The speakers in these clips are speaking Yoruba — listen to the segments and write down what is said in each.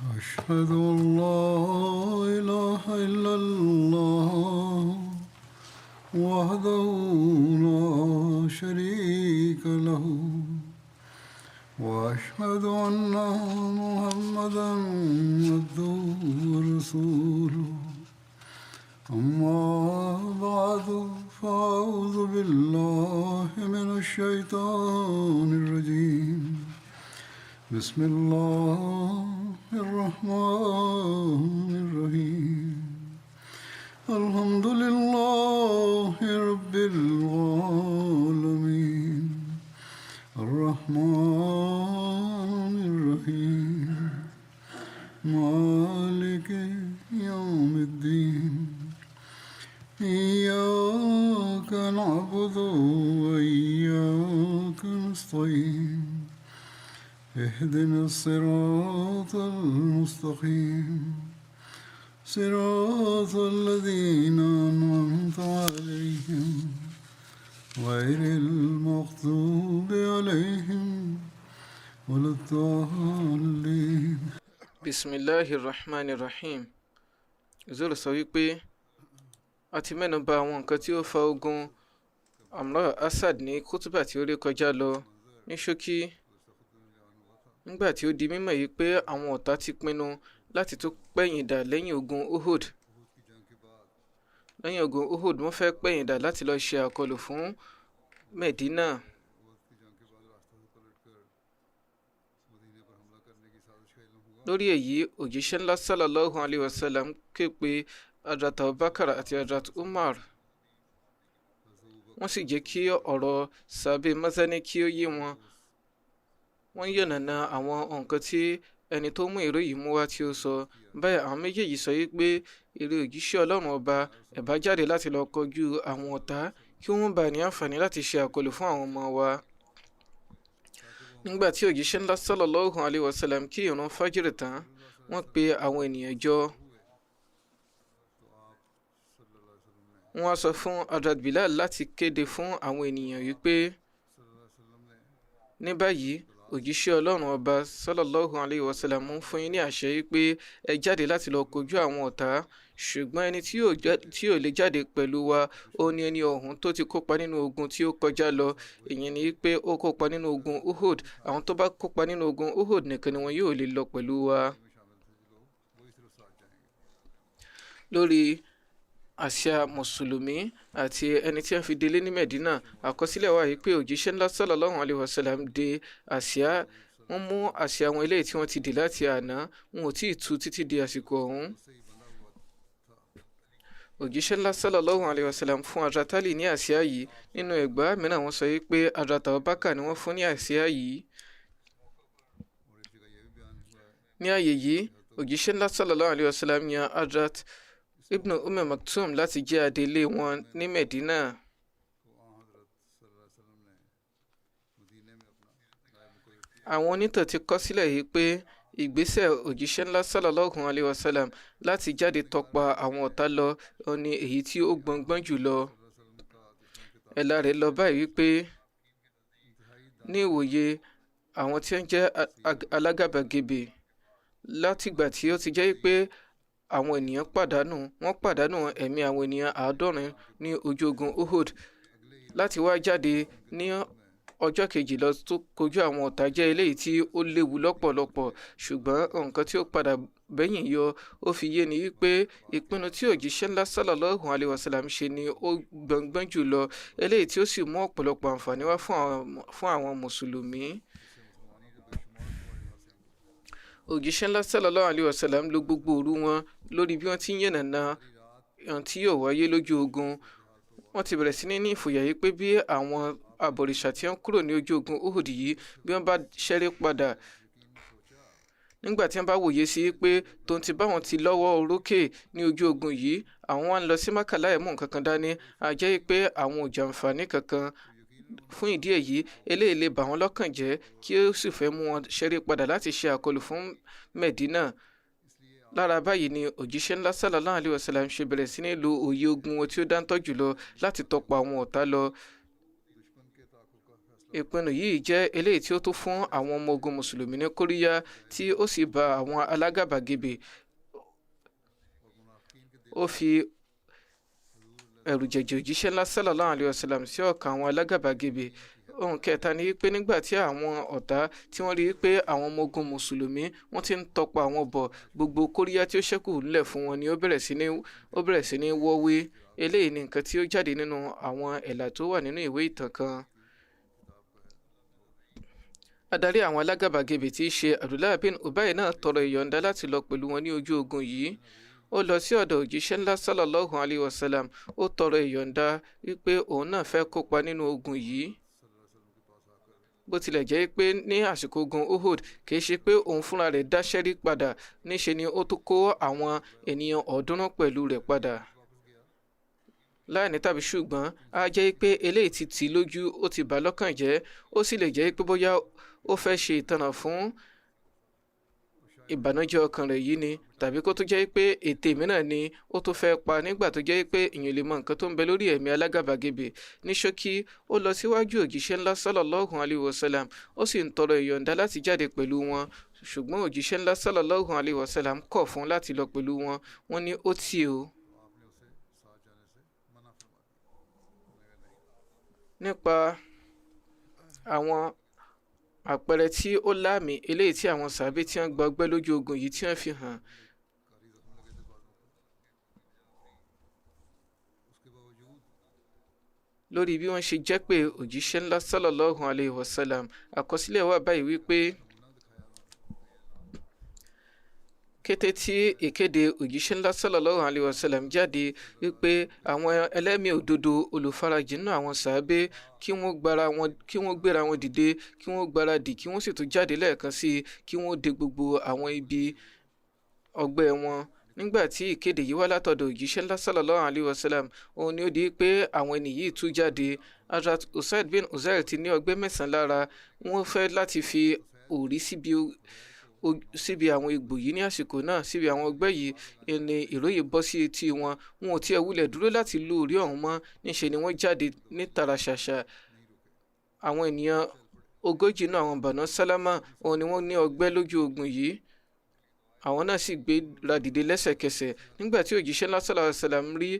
أشهد أن لا إله إلا الله وحده لا شريك له وأشهد أن محمدا عبده ورسوله أما بعد فأعوذ بالله من الشيطان الرجيم بسم الله الرحمن الرحيم الحمد لله رب العالمين الرحمن الرحيم مالك يوم الدين إياك نعبد وإياك نستعين اهدنا الصراط المستقيم صراط الذين أنعمت عليهم غير المغضوب عليهم ولا الضالين. Bismillahirrahmanirrahim. Zoro sọ wípé a ti mẹ́nu bà àwọn nǹkan tí ó fa ogun Amr Assad ní kútúbà tí ó rí kọjá lọ ní ṣókí. Nígbà tí ó di mímọ̀ yìí pé àwọn ọ̀tá ti pinnu láti tún pẹ̀yìn dà lẹ́yìn ogun Uhud. Lẹ́yìn ogun Uhud wọ́n fẹ́ pẹ̀yìn dà láti lọ ṣe àkọlù fún Medina. Lórí èyí òjíṣẹ́ ńlá sallallahu alayhi wa sallam ké pe Hazrat Abubakar àti Hazrat Umar. Wọ́n sì jẹ́ kí ọ̀rọ̀ sàbẹ̀ Mazani kí ó yé wọn. Wọ́n yànnàná àwọn nǹkan tí ẹni tó mú èrò yìí mú wá tí ó sọ. Báyìí àwọn méjèèjì sọ wípé èrè òjíṣẹ́ Ọlọ́run ọba ẹ bá jáde láti lọ kọjú àwọn ọ̀tá kí wọ́n bá ní àǹfààní láti ṣe àkọlù fún àwọn ọmọ wa. Nígbà tí òjíṣẹ́ ńlá sallallahu alayhi wa sallam kí ìrun fájìrì tán wọ́n pe àwọn ènìyàn jọ. Wọ́n á sọ fún Hazrat Bilal láti kéde fún àwọn ènìyàn wípé ní báyìí òjíṣẹ́ Ọlọ́run ọba sallallahu alayhi wa sallam ń fún yín ní àṣẹ wípé ẹ jáde láti lọ kojú àwọn ọ̀tá, ṣùgbọ́n ẹni tí ò lè jáde pẹ̀lú wa ó ní ẹni ọ̀hún tó ti kópa nínú ogun tí ó kọjá lọ. Ìyẹn ni wípé ó kópa nínú ogun Uhud. Àwọn tó bá kópa nínú ogun Uhud nìkan ni wọn yóò lè lọ pẹ̀lú wa. Lórí àsíá mùsùlùmí àti ẹni tí wọ́n fi délé ní Medina, àkọsílẹ̀ wà yìí pé òjíṣẹ́ ńlá sallallahu alayhi wa sallam dé àsíá. Wọ́n mú àsíá àwọn eléyìí tí wọ́n ti dè láti àná, wọn ò tí ì tú títí di àsìkò ọ̀hún. Òjíṣẹ́ ńlá sallallahu alayhi wa sallam fún Hazrat Ali ní àsíá yìí. Nínú ẹgbàá mìíràn wọ́n sọ wípé Hazrat Abubakar ni wọ́n fún ní àsíá yìí. Ní ààyè yìí òjíṣẹ́ ńlá sallallahu alayhi wa sallam yan Hazrat Ibn Maktum láti jẹ́ adelé wọn ní Medina. Àwọn onítàn ti kọ sílẹ̀ yìí pé ìgbésẹ̀ òjíṣẹ́ ńlá sallallahu alayhi wa sallam láti jáde tọpa àwọn ọ̀tá lọ ní èyí tí ó gbọngbọ́n jùlọ. Ẹ̀là rẹ̀ lọ báyìí wípé ní ìwòye àwọn tí ń jẹ́ alágàbàgebè látìgbà tí ó ti jẹ́ pé àwọn ènìyàn pàdánù ẹ̀mí àwọn ènìyàn 90 ní ojú ogun Uhud, láti wá jáde ní ọjọ́ kejì lọ tó kojú àwọn ọ̀tá jẹ́ eléyìí tí ó léwu lọ́pọ̀lọpọ̀. Ṣùgbọ́n nǹkan tí ó padà bẹ́yìn yọ ó fi yé ni wípé ìpinnu tí òjíṣẹ́ ńlá sallallahu alayhi wa sallam ṣe ni ó gbọngbọ́n jùlọ, eléyìí tí ó sì mú ọ̀pọ̀lọpọ̀ àǹfààní wá fún àwọn mùsùlùmí. Òjíṣẹ́ ńlá sallallahu alayhi wa sallam lò gbogbo òru wọn lórí bí wọ́n ti ń yànnàná ohun tí yóò wáyé lójú ogun. Wọ́n ti bẹ̀rẹ̀ sí ní ìfòyà yìí pé bí àwọn abọ̀rìṣà tí wọ́n kúrò ní ojú ogun Uhud yìí bí wọ́n bá ṣẹ́rí padà, nígbà tí wọ́n bá wòye sí pé tó ń ti báwọn ti lọ́wọ́ orókè ní ojú ogun yìí, àwọn wá ń lọ sí Mákà láì mú nǹkan kan dání, a jẹ́ pé àwọn ò jàǹfààní kankan. Fún ìdí èyí eléyìí lè bà wọ́n lọ́kàn jẹ́ kí ó sì fẹ́ mú wọn ṣẹ́rí padà láti ṣe àkọlù fún Medina. Lára báyìí ni òjíṣẹ́ ńlá sallallahu alayhi wa sallam ṣe bẹ̀rẹ̀ sí ní lo òye ogun wọn tí ó dáńtọ́ jùlọ láti tọpa àwọn ọ̀tá lọ. ìpinnu yìí jẹ́ eléyìí tí ó tó fún àwọn ọmọ ogun mùsùlùmí ní kóríyá tí ó sì ba àwọn alágàbàgebè. Ó fi ẹ̀rù jẹ̀jẹ̀ òjíṣẹ́ ńlá sallallahu alayhi wa sallam sí ọkàn àwọn alágàbàgebè. Ohun kẹta ni pé nígbà tí àwọn ọ̀tá tí wọ́n rí pé àwọn ọmọ ogun mùsùlùmí wọ́n ti ń tọpa àwọn bọ̀, gbogbo kóríyá tí ó ṣẹ́kù ńlẹ̀ fún wọn ni ó bẹ̀rẹ̀ sí ní wọ́wé. Eléyìí ni nǹkan tí ó jáde nínú àwọn ẹ̀là tó wà nínú ìwé ìtàn kan. Adarí àwọn alágàbàgebè tí í ṣe Abdullah bin Ubay náà tọrọ ìyọ̀ǹda láti lọ pẹ̀lú wọn ní ojú ogun yìí. Ó lọ sí ọ̀dọ̀ òjíṣẹ́ ńlá sallallahu alayhi wa sallam. Ó tọrọ ìyọ̀ǹda wípé òun náà fẹ́ kópa nínú ogun yìí. Bó tilẹ̀ jẹ́ pé ní àsìkò ogun Uhud kìí ṣe pé òun fúnra rẹ̀ dá ṣẹ́rí padà, níṣe ni ó tún kó àwọn ènìyàn 300 pẹ̀lú rẹ̀ padà. Láìní tàbí ṣùgbọ́n á jẹ́ pé eléyìí ti tì lójú, ó ti bà lọ́kàn jẹ́. Ó sì lè jẹ́ pé bóyá ó fẹ́ ṣe ìtanà fún ìbànújẹ́ ọkàn rẹ̀ yìí ni, tàbí kó tó jẹ́ pé ète mìíràn ni ó tó fẹ́ pa nígbà tó jẹ́ pé èèyàn lè mọ nǹkan tó ń bẹ lórí ẹ̀mí alágàbàgebè. Ní ṣókí, ó lọ síwájú òjíṣẹ́ ńlá sallallahu alayhi wa sallam, ó sì ń tọrọ ìyọ̀ǹda láti jáde pẹ̀lú wọn. Ṣùgbọ́n òjíṣẹ́ ńlá sallallahu alayhi wa sallam kọ̀ fún láti lọ pẹ̀lú wọn. Wọ́n ní ó tì ó. Nípa àwọn àpẹẹrẹ tí ó láàmì eléyìí tí àwọn sàábé tí wọ́n gba ọgbẹ́ lójú ogun yìí tí wọ́n fi hàn. Lórí bí wọ́n ṣe jẹ́ pé òjíṣẹ́ ńlá sallallahu alayhi wa sallam, àkọsílẹ̀ wà báyìí wípé kété tí ìkéde òjíṣẹ́ ńlá sallallahu alayhi wa sallam jáde wípé àwọn ẹlẹ́mìí òdodo olùfarajìn nínú àwọn sàábé kí wọ́n gbéra wọn dìde, kí wọ́n gbáradì, kí wọ́n sì tún jáde lẹ́ẹ̀kan sí i, kí wọ́n de gbogbo àwọn ibi ọgbẹ́ wọn. Nígbà tí ìkéde yìí wá látọ̀dọ̀ òjíṣẹ́ ńlá sallallahu alayhi wa sallam, òun ni ó di pé àwọn ẹni yìí tú jáde. Hazrat Usaid bin Uzair ti ní ọgbẹ́ 9 lára. Wọ́n fẹ́ láti fi òrí síbi àwọn egbò yìí ní àsìkò náà, síbi àwọn ọgbẹ́ yìí ni ìròyìn bọ́ sí etí wọn. Wọn ò tiẹ̀ wulẹ̀ dúró láti lu orí ọ̀hún mọ́, níṣe ni wọ́n jáde ní tara ṣàṣà. Àwọn ènìyàn 40 náà àwọn Banu Salama, òun ni wọ́n ní ọgbẹ́ lójú ogun yìí. Àwọn náà sì gbéra dìde lẹ́sẹ̀kẹsẹ̀. Nígbà tí òjíṣẹ́ ńlá sallallahu alayhi wa sallam rí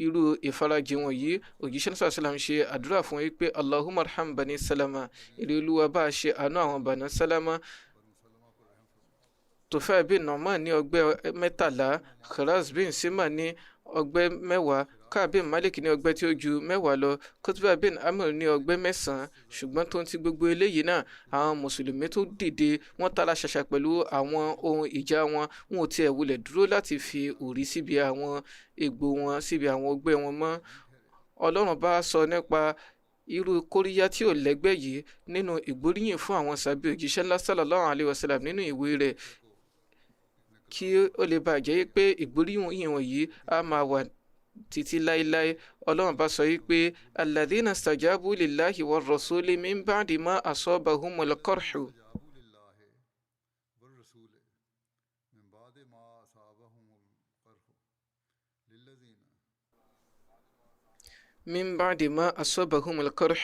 irú ìfarajìn wọn yìí, òjíṣẹ́ ńlá sallallahu alayhi wa sallam ṣe àdúrà fún wọn wípé Allahumma arham Bani Salama, èrè Olúwa bá a ṣe àánú àwọn Banu Salama. Tufai bin Nu'man ní ọgbẹ́ 13, Kharaz bin Sima ní ọgbẹ́ 10, Ka'b bin Malik ní ọgbẹ́ tí ó ju 10 lọ, Qutbah bin Amir ní ọgbẹ́ 9. Ṣùgbọ́n tó ń ti gbogbo eléyìí náà, àwọn mùsùlùmí tó dìde, wọ́n tara ṣàṣà pẹ̀lú àwọn ohun ìjà wọn. Wọn ò tiẹ̀ wulẹ̀ dúró láti fi òrí síbi àwọn egbò wọn, síbi àwọn ọgbẹ́ wọn mọ́. Ọlọ́run bá sọ nípa irú kóríyá tí ò lẹ́gbẹ́ yìí nínú ìgbóríyìn fún àwọn sàbí òjíṣẹ́ ńlá sallallahu alayhi wa sallam nínú ìwé rẹ̀, kí ó lè bàa jẹ́ pé ìgbóríyìn wọ̀nyí á máa wà títí láéláé. Ọlọ́run bá sọ wípé alladhina stajabu lillahi war rasuli min ba'di ma asabahumul qarhu. من بعد ما أصابهم القرح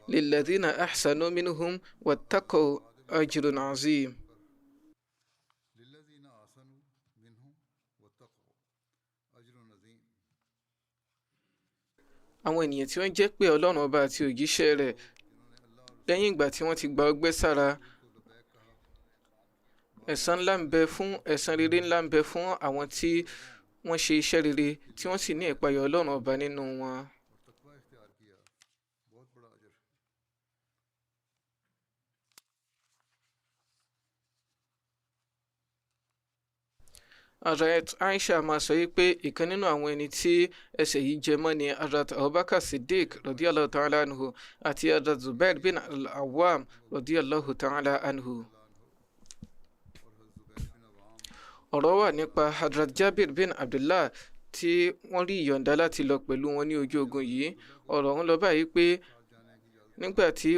للذين أحسنوا منهم واتقوا أجر عظيم. Àwọn ènìyàn tí wọ́n jẹ́ pé Ọlọ́run ọba àti òjíṣẹ́ rẹ̀, lẹ́yìn ìgbà tí wọ́n ti gba ọgbẹ́ sára, ẹ̀san rere ńlá ń bẹ fún àwọn tí wọ́n ṣe iṣẹ́ rere tí wọ́n sì ní ìpayà Ọlọ́run ọba nínú wọn. Hazrat Aisha máa sọ wípé ìkan nínú àwọn ẹni tí ẹsẹ̀ yìí jẹ mọ́ ni Hazrat Abubakar Siddiq radiyallahu ta'ala anhu àti Hazrat Zubair bin al-Awwam radiyallahu ta'ala anhu. Ọ̀rọ̀ wà nípa Hazrat Jabir bin Abdullah tí wọ́n rí ìyọ̀ǹda láti lọ pẹ̀lú wọn ní ojú ogun yìí. Ọ̀rọ̀ ń lọ báyìí pé nígbà tí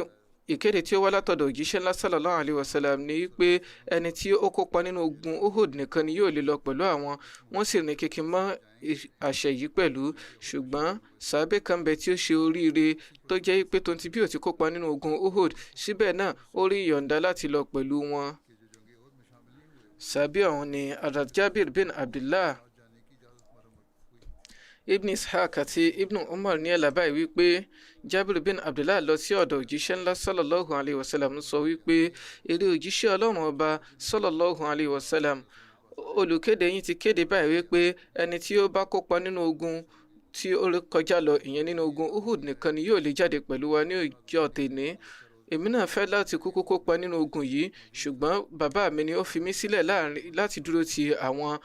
ìkéde tí ó wá látọ̀dọ̀ òjíṣẹ́ ńlá sallallahu alayhi wa sallam ní pé ẹni tí ó kópa nínú ogun Uhud nìkan ni yóò lè lọ pẹ̀lú àwọn. Wọ́n sì rìn kíkí mọ́ àṣẹ yìí pẹ̀lú. Ṣùgbọ́n sàábé kan bẹ tí ó ṣe oríire tó jẹ́ pé tonti bí ó ti kópa nínú ogun Uhud síbẹ̀ náà ó rí ìyọ̀ǹda láti lọ pẹ̀lú wọn. Sàábé ọ̀hún ni Hazrat Jabir bin Abdullah. Ibn Ishaq àti Ibn Umar ní ẹ̀làbáyé wípé Jabir bin Abdullah lọ sí ọ̀dọ̀ òjíṣẹ́ ńlá sallallahu alayhi wa sallam sọ wípé eré òjíṣẹ́ Ọlọ́run ọba sallallahu alayhi wa sallam, olùkéde yín ti kéde báyìí wípé ẹni tí ó bá kópa nínú ogun tí ó kọjá lọ, ìyẹn nínú ogun Uhud nìkan ni yóò lè jáde pẹ̀lú wa ní ọjọ́ tèní. Èmi náà fẹ́ láti kúkú kópa nínú ogun yìí, ṣùgbọ́n bàbá mi ni ó fi mí sílẹ̀ láti dúró ti àwọn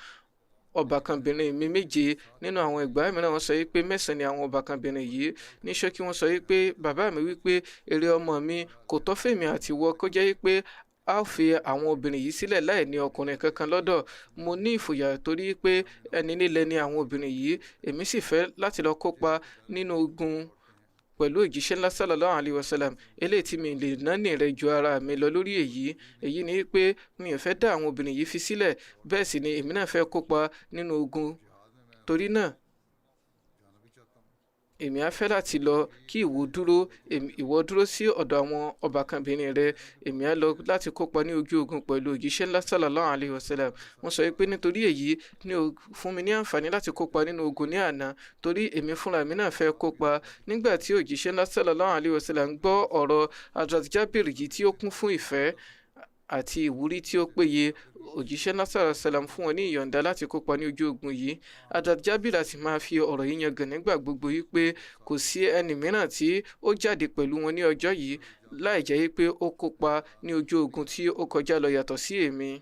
ọbàkanbìnrin mi méje. Nínú àwọn ẹgbàá mìíràn wọ́n sọ wípé 9 ni àwọn ọbàkanbìnrin yìí. Ní ṣókí wọ́n sọ wípé bàbá mi wípé èrè ọmọ mi kò tọ́ fèmí àti wọ kó jẹ́ wípé a ó fi àwọn obìnrin yìí sílẹ̀ láì ní ọkùnrin kankan lọ́dọ̀. Mo ní ìfòyà torí pé ẹni nílẹ̀ ni àwọn obìnrin yìí. Èmi sì fẹ́ láti lọ kópa nínú ogun pẹ̀lú òjíṣẹ́ ńlá sallallahu alayhi wa sallam. Eléyìí tí mi lè náni rẹ̀ ju ara mi lọ lórí èyí ni pé mi ò fẹ́ dá àwọn obìnrin yìí fi sílẹ̀, bẹ́ẹ̀ sì ni èmi náà fẹ́ kópa nínú ogun. Torí náà èmi á fẹ́ láti lọ kí ìwọ dúró sí ọ̀dọ̀ àwọn ọbàkanbìnrin rẹ. Èmi á lọ láti kópa ní ojú ogun pẹ̀lú òjíṣẹ́ ńlá sallallahu alayhi wa sallam. Wọ́n sọ pé nítorí èyí ni ó fún mi ní àǹfààní láti kópa nínú ogun ní àná, torí èmi fúnra mi náà fẹ́ kópa. Nígbà tí òjíṣẹ́ ńlá sallallahu alayhi wa sallam gbọ́ ọ̀rọ̀ Hazrat Jabir yìí tí ó kún fún ìfẹ́ àti ìwúrí tí ó péye, òjíṣẹ́ ńlá sallallahu alayhi wa sallam fún wọn ní ìyọ̀ǹda láti kópa ní ojú ogun yìí. Hazrat Jabir àti máa fi ọ̀rọ̀ yìí yangàn nígbà gbogbo yìí pé kò sí ẹni mìíràn tí ó jáde pẹ̀lú wọn ní ọjọ́ yìí láì jẹ́ pé ó kópa ní ojú ogun tí ó kọjá lọ yàtọ̀ sí èmi.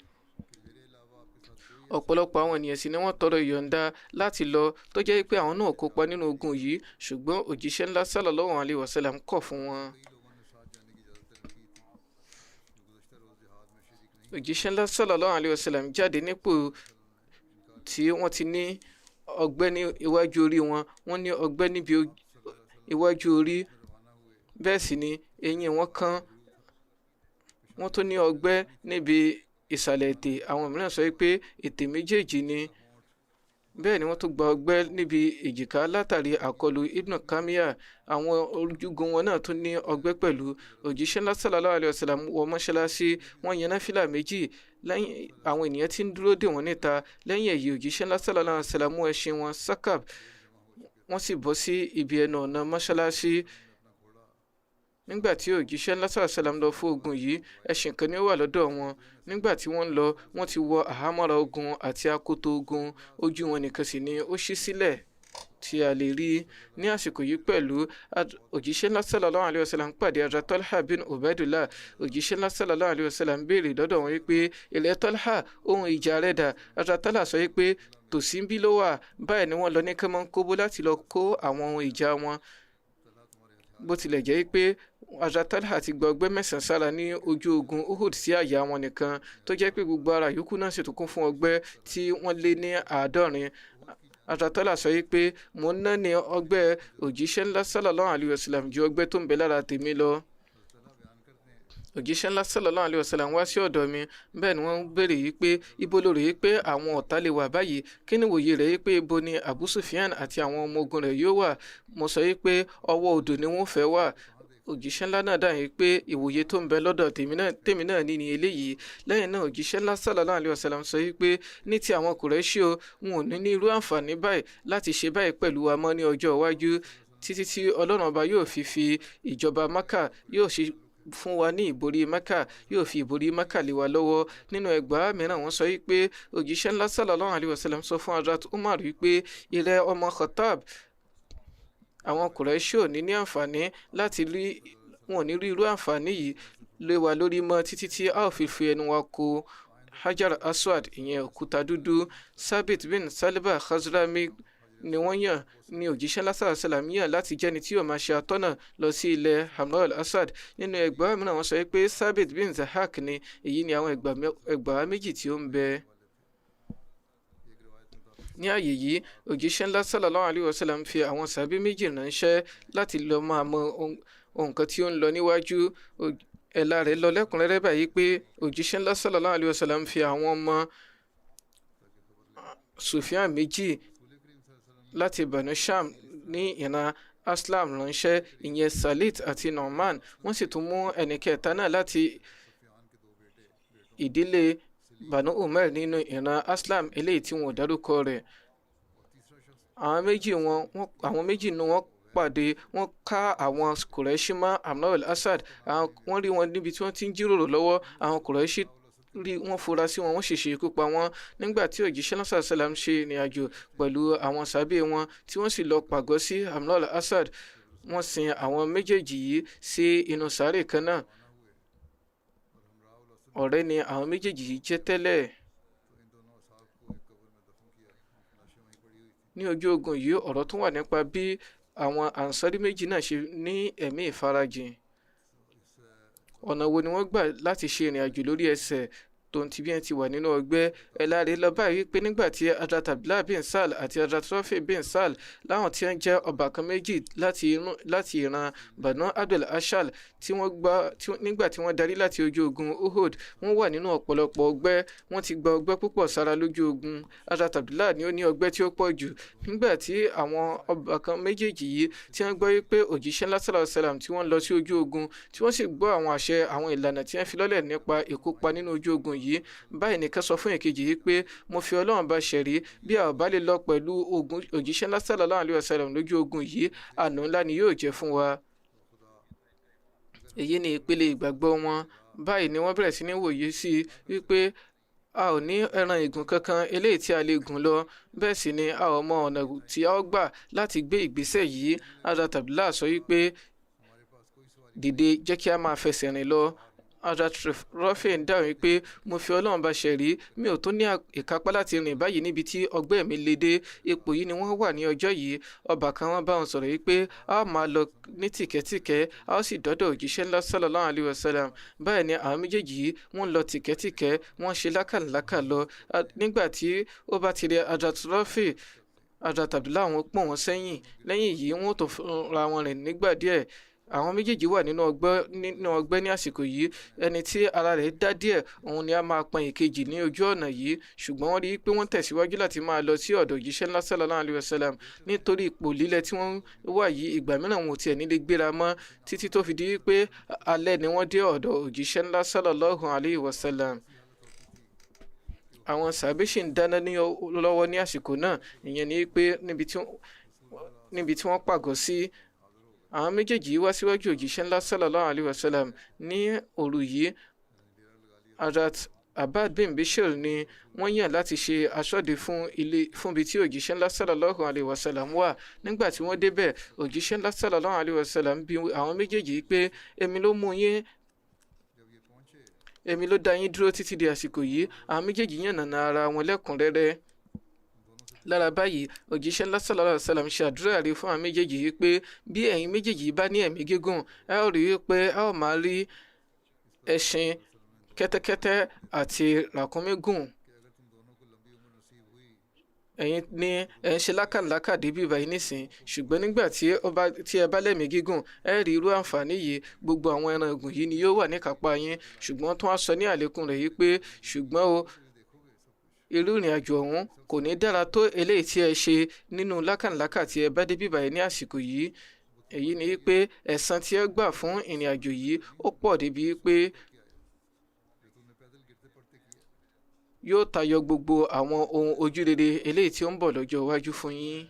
Ọ̀pọ̀lọpọ̀ àwọn ènìyàn sì ni wọ́n tọrọ ìyọ̀ǹda láti lọ tó jẹ́ pé àwọn náà kópa nínú ogun yìí, ṣùgbọ́n òjíṣẹ́ ńlá sallallahu alayhi wa sallam kọ̀ fún wọn. Òjíṣẹ́ ńlá sallallahu alayhi wa sallam jáde nípò tí wọ́n ti ní ọgbẹ́ ní iwájú orí wọn. Wọ́n ní ọgbẹ́ níbi iwájú orí, bẹ́ẹ̀ sì ni eyín wọn kán. Wọ́n tún ní ọgbẹ́ níbi ìsàlẹ̀ ètè. Àwọn mìíràn sọ pé ètè méjèèjì ni. Bẹ́ẹ̀ ni wọ́n tún gba ọgbẹ́ níbi èjìká látàrí àkọlù Ibn Kamiya. Àwọn ojúgun wọn náà tún ní ọgbẹ́ pẹ̀lú. Òjíṣẹ́ ńlá sallallahu alayhi wa sallam wọ mọ́ṣáláṣí, wọ́n yan náfìlà méjì. Lẹ́yìn àwọn ènìyàn tí ń dúró dè wọ́n níta. Lẹ́yìn èyí òjíṣẹ́ ńlá sallallahu alayhi wa sallam mú ẹṣin wọn sakab, wọ́n sì bọ́ sí ibi ẹnu ọ̀nà mọ́ṣáláṣí. Nígbà tí òjíṣẹ́ ńlá sallallahu alayhi wa sallam lọ fún ogun yìí, ẹṣin kan ni ó wà lọ́dọ̀ wọn. Nígbà tí wọ́n lọ, wọ́n ti wọ àhámọ́ra ogun àti akoto ogun. Ojú wọn nìkan sì ni ó ṣí sílẹ̀ tí a lè rí. Ní àsìkò yìí pẹ̀lú òjíṣẹ́ ńlá sallallahu alayhi wa sallam pàdé Hazrat Talha bin Ubaidullah. Òjíṣẹ́ ńlá sallallahu alayhi wa sallam béèrè lọ́dọ̀ wọn wípé ilẹ̀ Talha, ohun ìjà rẹ̀ dà? Hazrat Talha sọ wípé tòsí ń bí ló wà. Báyìí ni wọ́n lọ ní kánmọ́nkóbó láti lọ kó àwọn ohun ìjà wọn. Bó tilẹ̀ jẹ́ pé Hazrat Talha ti gba ọgbẹ́ 9 sára ní ojú ogun Uhud sí àyà wọn nìkan, tó jẹ́ pé gbogbo ara yòókù náà sì tún kún fún ọgbẹ́ tí wọ́n lé ní 50. Hazrat Talha sọ pé mo ń ná ní ọgbẹ́ òjíṣẹ́ ńlá sallallahu alayhi wa sallam ju ọgbẹ́ tó ń bẹ lára tèmi lọ. Òjíṣẹ́ ńlá sallallahu alayhi wa sallam wá sí ọ̀dọ̀ mi. Bẹ́ẹ̀ ni wọ́n béèrè yìí pé ibo ló rò yìí pé àwọn ọ̀tá lè wà báyìí? Kí ni wòye rẹ̀ yìí pé ibo ni Abu Sufyan àti àwọn ọmọ ogun rẹ̀ yóò wà? Mo sọ yìí pé ọwọ́ odò ni wọ́n fẹ́ wà. Òjíṣẹ́ ńlá náà dáhùn pé ìwòye tó ń bẹ lọ́dọ̀ tèmi náà ní eléyìí. Lẹ́yìn náà òjíṣẹ́ ńlá sallallahu alayhi wa sallam sọ pé ní ti àwọn Kùrẹ́ṣì o, wọn ò ní irú àǹfààní báyìí láti ṣe báyìí pẹ̀lú wa mọ́ ní ọjọ́ iwájú, títí tí Ọlọ́run ọba yóò fi ìjọba Mákà, yóò ṣe fún wa ní ìborí Mákà, yóò fi ìborí Mákà lé wa lọ́wọ́. Nínú ẹgbàá mìíràn wọ́n sọ pé òjíṣẹ́ ńlá sallallahu alayhi wa sallam sọ fún Hazrat Umar wípé ìrẹ ọmọ Khattab, àwọn Kùrẹ́ṣì ò ní àǹfààní láti rí, wọn ò ní rí irú àǹfààní yìí lé wa lórí mọ́ títí tí a ò fi ẹnu wa kò Hajar Aswad, ìyẹn òkúta dúdú. Sabit bin Salba Khazrami ni wọ́n yàn ní òjíṣẹ́ ńlá sallallahu alayhi wa sallam yàn láti jẹ́ni tí yóò máa ṣe atọ́nà lọ sí ilẹ̀ Hamra al-Asad. Nínú ẹgbàá mìíràn wọ́n sọ pé Sabit bin Zahak ni. Èyí ni àwọn ẹgbàá méjì tí ó ń bẹ. Ní ààyè yìí òjíṣẹ́ ńlá sallallahu alayhi wa sallam fi àwọn sàbí méjì ránṣẹ́ láti lọ máa mọ ohun kan tí ó ń lọ níwájú. Ẹ̀la rẹ̀ lọ lẹ́kùnrẹ́rẹ́ báyìí pé òjíṣẹ́ ńlá sallallahu alayhi wa sallam fi àwọn ọmọ Sufyan méjì láti Banu Sham ní ìran Aslam ránṣẹ́, ìyẹn Salit àti Nu'man. Wọ́n sì tún mú ẹnì kẹta náà láti ìdílé Banu Umair nínú ìran Aslam eléyìí tí wọn ò dárúkọ rẹ̀. Àwọn méjì nínú wọn pàdé, wọ́n ká àwọn Quraishi mọ́ Amr al-Asad. Wọ́n rí wọn níbi tí wọ́n ti ń jíròrò lọ́wọ́. Àwọn Quraishi wọ́n fura sí wọn, wọ́n sì ṣe ikú pa wọ́n. Nígbà tí òjíṣẹ́ náà sàlám ṣe ìrìn àjò pẹ̀lú àwọn sàbẹ̀ wọn tí wọ́n sì lọ pàgọ́ sí Amr al-Asad, wọ́n sin àwọn méjèèjì yìí sí inú sàárè kan náà. Ọ̀rẹ́ ni àwọn méjèèjì yìí jẹ́ tẹ́lẹ̀. Ní ojú ogun yìí ọ̀rọ̀ tún wà nípa bí àwọn Ansari méjì náà ṣe ní ẹ̀mí ìfarajìn. Ọ̀nà wo ni wọ́n gbà láti ṣe ìrìn àjò lórí ẹsẹ̀ tó ń ti bí ẹ ti wà nínú ọgbẹ́? Ẹ̀la rẹ̀ lọ báyìí pé nígbà tí Hazrat Abdullah bin Sal àti Hazrat Rafi bin Sal láwọn tí wọ́n jẹ́ ọbàkan méjì láti ìran Banu Abdul Ashal nígbà tí wọ́n darí láti ojú ogun Uhud, wọ́n wà nínú ọ̀pọ̀lọpọ̀ ọgbẹ́. Wọ́n ti gba ọgbẹ́ púpọ̀ sára lójú ogun. Hazrat Abdullah ni ó ní ọgbẹ́ tí ó pọ̀ jù. Nígbà tí àwọn ọbàkan méjèèjì yìí tí wọ́n gbọ́ pé òjíṣẹ́ ńlá sallallahu alaihi wasallam tí wọ́n lọ sí ojú ogun, tí wọ́n sì gbọ́ àwọn àṣẹ àwọn ìlànà tí wọ́n fi lọ́lẹ̀ nípa ìkópa nínú ojú ogun yìí, báyìí nìkan sọ fún èkejì yìí pé mo fi Ọlọ́run bá ṣẹ̀rí, bí a ò bá lè lọ pẹ̀lú òjíṣẹ́ ńlá sallallahu alaihi wasallam lójú ogun yìí, àánú ńlá ni yóò jẹ́ fún wa. Èyí ni ìpele ìgbàgbọ́ wọn. Báyìí ni wọ́n bẹ̀rẹ̀ sí ní wòye sí wípé a ò ní ẹran ìgùn kankan eléyìí tí a lè gùn lọ, bẹ́ẹ̀ sì ni a ò mọ ọ̀nà tí a ó gbà láti gbé ìgbésẹ̀ yìí. Hazrat Abdullah sọ wípé dìde, jẹ́ kí a máa fẹsẹ̀ rìn lọ. Hazrat Rafi ń dáhùn wípé mo fi Ọlọ́run bá ṣẹ̀rí, mi ò tó ní ìkápá láti rìn báyìí níbi tí ọgbẹ́ mi le dé. Ipò yìí ni wọ́n wà ní ọjọ́ yìí. Ọbàkan wọn bá wọn sọ̀rọ̀ wípé a ó máa lọ ní tìkẹ́tìkẹ́, a ó sì dọ́dọ̀ òjíṣẹ́ ńlá sallallahu alaihi wasallam. Báyìí ni àwọn méjèèjì yìí wọ́n lọ tìkẹ́tìkẹ́, wọ́n ṣe lákàlákà lọ. Nígbà tí ó bá ti rí Hazrat Rafi, Hazrat Abdullah wọn pọ̀n wọn sẹ́yìn. Lẹ́yìn yìí wọ́n tó ra wọn rìn nígbà díẹ̀. Àwọn méjèèjì wà nínú ọgbẹ́ ní àsìkò yìí. Ẹni tí ara rẹ̀ dá díẹ̀, òun ni a máa pọn ìkejì ní ojú ọ̀nà yìí. Ṣùgbọ́n wọ́n rí i pé wọ́n tẹ̀síwájú láti máa lọ sí ọ̀dọ̀ òjíṣẹ́ ńlá sallallahu alaihi wasallam. Nítorí ipò lílẹ̀ tí wọ́n wà yìí, ìgbà mìíràn wọn ò tiẹ̀ ní lè gbéra mọ́ títí tó fi di pé alẹ́ ni wọ́n dé ọ̀dọ̀ òjíṣẹ́ ńlá sallallahu alaihi wasallam. Àwọn sàbẹ̀ ṣì ń dáná lọ́wọ́ ní àsìkò náà. Ìyẹn ni pé níbi tí wọ́n pàgọ́ sí, àwọn méjèèjì wá síwájú òjíṣẹ́ ńlá sallallahu alaihi wasallam ní òru yìí. Hazrat Abbad bin Bishir ni wọ́n yàn láti ṣe aṣọ́de fún ibi tí òjíṣẹ́ ńlá sallallahu alaihi wasallam wà. Nígbà tí wọ́n débẹ̀, òjíṣẹ́ ńlá sallallahu alaihi wasallam bi àwọn méjèèjì pé èmi ló dá yín dúró títí di àsìkò yìí. Àwọn méjèèjì yànnàná ara wọn lẹ́kùnrẹ́rẹ́. Lára báyìí, òjíṣẹ́ ńlá sallallahu alaihi wasallam ṣe àdúrà rí fún àwọn méjèèjì yìí pé bí ẹ̀yin méjèèjì bá ní ẹ̀mí gígùn, ẹ ó rí i pé ẹ ó máa rí ẹṣin, kẹ́tẹ́kẹ́tẹ́ àti ràkúnmí gùn. Ẹ̀yin ni ẹ ń ṣe lákàlákà débi báyìí nísìn, ṣùgbọ́n nígbà tí ẹ bá lẹ́mìí gígùn, ẹ rí irú àǹfààní yìí. Gbogbo àwọn ẹran ìgùn yìí ni yóò wà ní kápá yín. Ṣùgbọ́n tó wá sọ ní àlékún rẹ̀ yìí pé ṣùgbọ́n o, irú ìrìn àjò ọ̀hún kò ní dára tó eléyìí tí ẹ ṣe nínú lákàlákà tí ẹ bá dé bíbáyìí ní àsìkò yìí. Èyí ni pé ẹ̀san tí ẹ gbà fún ìrìn àjò yìí ó pọ̀ débi pé yóò tayọ gbogbo àwọn ohun ojúrere eléyìí tí ó ń bọ̀ lọ́jọ́ iwájú fún yín.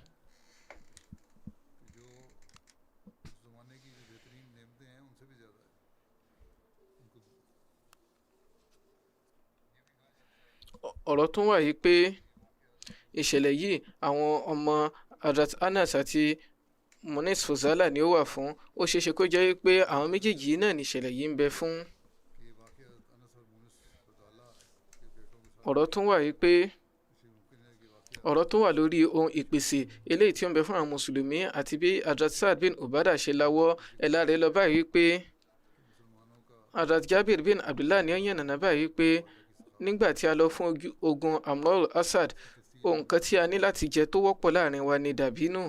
Ọ̀rọ̀ tún wà yìí pé ìṣẹ̀lẹ̀ yìí àwọn ọmọ Hazrat Anas àti Munis Fuzala ni ó wà fún. Ó ṣeéṣe kó jẹ́ pé àwọn méjèèjì náà ní ìṣẹ̀lẹ̀ yìí ń bẹ fún. Ọ̀rọ̀ tún wà yìí pé ọ̀rọ̀ tún wà lórí ohun ìpèsè eléyìí tí ó ń bẹ fún àwọn mùsùlùmí àti bí Hazrat Saad bin Ubadah ṣe láwọ́. Ẹ̀la rẹ̀ lọ báyìí pé Hazrat Jabir bin Abdullah ni ó yànnàná báyìí pé nígbà tí a lọ fún ogun Amr al-Asad, ohun kan tí a ní láti jẹ tó wọ́pọ̀ láàrin wa ni dàbínù.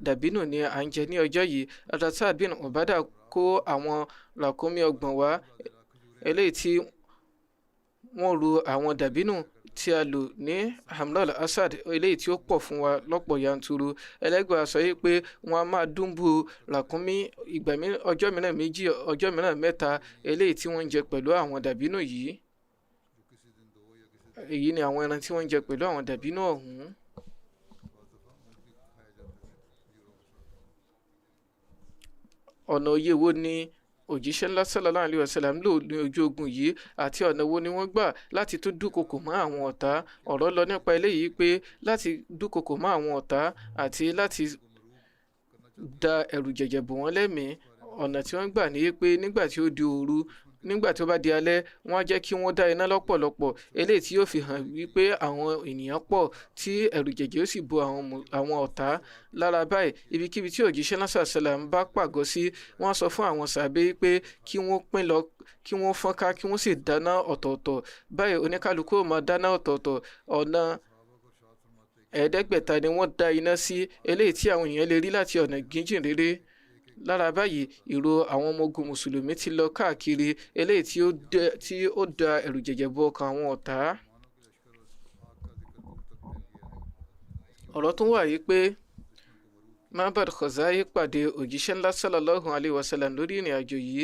Dàbínù ni à ń jẹ ní ọjọ́ yìí. Hazrat Saad bin Ubadah kó àwọn ràkúnmí 30 wá eléyìí tí wọ́n ru àwọn dàbínù tí a lò ní Hamdal Asad eléyìí tí ó pọ̀ fún wa lọ́pọ̀ yanturu. Ẹlẹ́gbàá sọ yìí pé wọ́n á máa dúnbù ràkúnmí ọjọ́ mìíràn 2 ọjọ́ mìíràn 3 eléyìí tí wọ́n ń jẹ pẹ̀lú àwọn dàbínù yìí. Èyí ni àwọn ẹran tí wọ́n ń jẹ pẹ̀lú àwọn dàbínù ọ̀hún. Ọ̀nà òye wo ni òjíṣẹ́ ńlá sallallahu alaihi wasallam lò ní ojú ogun yìí àti ọ̀nà wo ni wọ́n gbà láti tún dúnkokò mọ́ àwọn ọ̀tá? Ọ̀rọ̀ lọ nípa eléyìí pé láti dúnkokò mọ́ àwọn ọ̀tá àti láti da ẹ̀rù jẹ̀jẹ̀ bò wọ́n lẹ́mìí. Ọ̀nà tí wọ́n gbà ní pé nígbà tí ó di òru, nígbà tí ó bá di alẹ́, wọ́n á jẹ́ kí wọ́n dá iná lọ́pọ̀lọpọ̀ eléyìí tí yóò fi hàn wípé àwọn ènìyàn pọ̀ tí ẹ̀rù jẹ̀jẹ̀ ó sì bo àwọn ọ̀tá. Lára báyìí, ibikíbi tí òjíṣẹ́ náà sàṣẹlẹ̀ ń bá pàgọ́ sí, wọ́n sọ fún àwọn sàbẹ́ pé kí wọ́n pín lọ, kí wọ́n fọ́nká, kí wọ́n sì dáná ọ̀tọ̀ọ̀tọ̀. Báyìí oníkálukú ó máa dáná ọ̀tọ̀ọ̀tọ̀. Ọ̀nà 500 ni wọ́n dá iná sí eléyìí tí àwọn èèyàn lè rí láti ọ̀nà gíjìn réré. Lára báyìí, ìró àwọn ọmọ ogun mùsùlùmí ti lọ káàkiri eléyìí tí ó da ẹ̀rù jẹ̀jẹ̀ bo ọkàn àwọn ọ̀tá. Ọ̀rọ̀ tún wà yìí pé Ma'bad Khuzai pàdé òjíṣẹ́ ńlá sallallahu alaihi wasallam lórí ìrìn àjò yìí.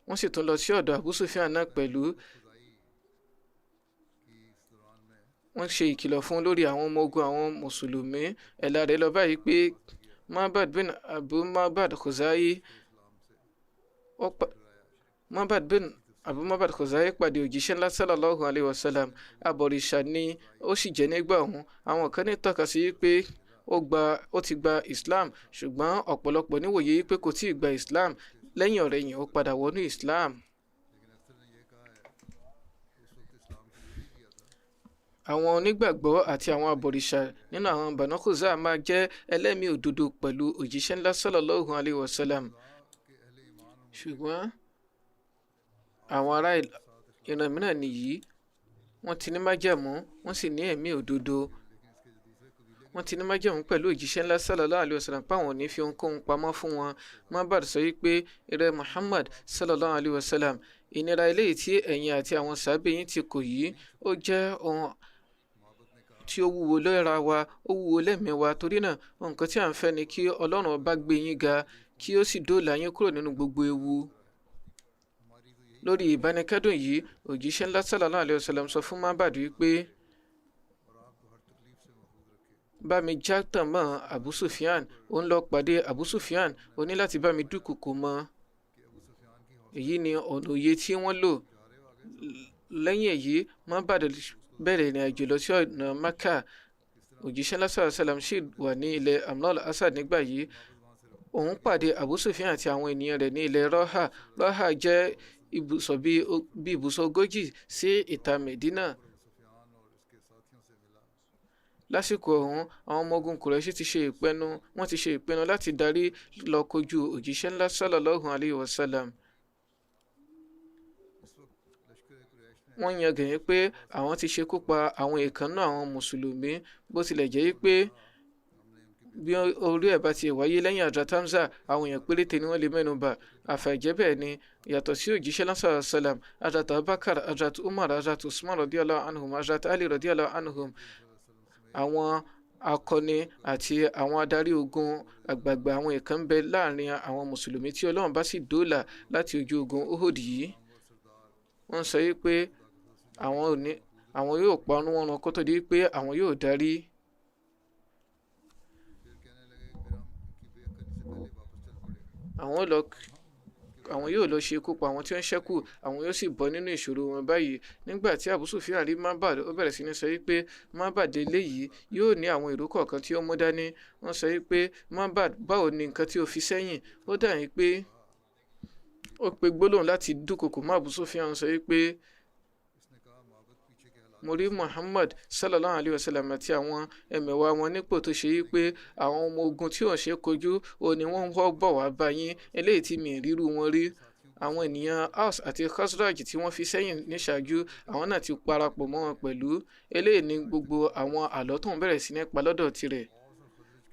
Wọ́n sì tún lọ sí ọ̀dọ̀ Abu Sufyan náà pẹ̀lú. Wọ́n ṣe ìkìlọ̀ fún lórí àwọn ọmọ ogun àwọn mùsùlùmí. Ẹ̀là rẹ̀ lọ báyìí pé Ma'bad Khuzai pàdé òjíṣẹ́ ńlá sallallahu alaihi wasallam. Abọ̀rìṣà ni ó sì jẹ́ nígbà ọ̀hún. Àwọn kan ní tọ́ka sí pé ó ti gba Islam, ṣùgbọ́n ọ̀pọ̀lọpọ̀ níwòye pé kò tí ì gba Islam. Lẹ́yìn ọ̀rẹ̀yìn ó padà wọnú Islam. Àwọn onígbàgbọ́ àti àwọn abọ̀rìṣà nínú àwọn Banu Khuzaa máa jẹ́ ẹlẹ́mìí òdodo pẹ̀lú òjíṣẹ́ ńlá sallallahu alaihi wasallam. Ṣùgbọ́n àwọn ará ìran mìíràn nìyí, wọ́n ti ní májẹ̀mú, wọ́n sì ní ẹ̀mí òdodo. Wọ́n ti ní májẹ̀mú pẹ̀lú òjíṣẹ́ ńlá sallallahu alaihi wasallam pé àwọn ò ní fi ohunkóhun pamọ́ fún wọn. Ma'bad sọ wípé ìrẹ́ Muhammad sallallahu alaihi wasallam, ìnira eléyìí tí ẹ̀yin àti àwọn sàábé yín ti kò yìí, ó jẹ́ ohun tí ó wúwo lọ́ra wa, ó wúwo lẹ́mìí wa. Torí náà, nǹkan tí à ń fẹ́ ni kí Ọlọ́run ọba gbé yín ga, kí ó sì dóòlà yín kúrò nínú gbogbo ewu. Lórí ìbánikẹ́dùn yìí, òjíṣẹ́ ńlá sallallahu alaihi wasallam sọ fún Ma'bad wípé bá mi já tàn mọ́ Abu Sufyan, ó ń lọ pàdé Abu Sufyan, ó ní láti bá mi dúnkokò mọ́. Èyí ni ọ̀nà òye tí wọ́n lò. Lẹ́yìn èyí, Ma'bad bẹ̀rẹ̀ ìrìn àjò lọ sí ọ̀nà Makkah. Òjíṣẹ́ ńlá sallallahu alaihi wasallam sì wà ní ilẹ̀ Hamdal Asad nígbà yìí. Òun pàdé Abu Sufyan àti àwọn ènìyàn rẹ̀ ní ilẹ̀ Roha. Roha jẹ́ ibùsọ̀ bí ibùsọ̀ 40 sí ìta Medina. Lásìkò ọ̀hún, àwọn ọmọ ogun Kùrẹ́ṣì ti ṣe ìpinnu láti darí lọ kojú òjíṣẹ́ ńlá sallallahu alaihi wasallam. Wọ́n yangàn pé àwọn ti ṣekú pa àwọn èèkànnà àwọn mùsùlùmí, bó tilẹ̀ jẹ́ pé bí orí ẹ̀ bá ti wáyé lẹ́yìn Hazrat Hamza, àwọn èèyàn péréte ni wọ́n lè mẹ́nu bà. Àfàìjẹ́ bẹ́ẹ̀ ni, yàtọ̀ sí òjíṣẹ́ ńlá sallallahu alaihi wasallam, Hazrat Abubakar, Hazrat Umar, Hazrat Usman radiyallahu anhum, Hazrat Ali radiyallahu anhum, àwọn akọni àti àwọn adarí ogun àgbààgbà àwọn èèkàn ń bẹ láàrin àwọn mùsùlùmí tí Ọlọ́run bá sì dóòlà láti ojú ogun Uhud yìí. Wọ́n sọ wípé àwọn yóò parun wọn kó tó di pé àwọn yóò darí. Àwọn yóò lọ ṣe ikú pa àwọn tí wọ́n ṣẹ́kù, àwọn yóò sì bọ́ nínú ìṣòro wọn báyìí. Nígbà tí Abu Sufyan rí Ma'bad, ó bẹ̀rẹ̀ sí ní sọ wípé Ma'bad eléyìí yóò ní àwọn ìró kọ̀ọ̀kan tí ó mú dání. Wọ́n sọ wípé Ma'bad, báwo ni nǹkan tí ó fi sẹ́yìn? Ó dà yín pé ó pe gbólóhùn láti dúnkokò mọ́ Abu Sufyan, sọ wípé mo rí Muhammad sallallahu alaihi wasallam àti àwọn ẹmẹ̀wà wọn nípò tó ṣe wípé àwọn ọmọ ogun tí ò ṣe kojú ó ní wọ́n wọ́ bọ̀ wá bá yín, eléyìí tí mi ríru wọn rí. Àwọn ènìyàn Aus àti Khazraj tí wọ́n fi sẹ́yìn níṣáájú, àwọn náà ti parapọ̀ mọ́ wọn pẹ̀lú. Eléyìí ni gbogbo àwọn àlọ́ tó ń bẹ̀rẹ̀ sí ní pa lọ́dọ̀ tirẹ̀.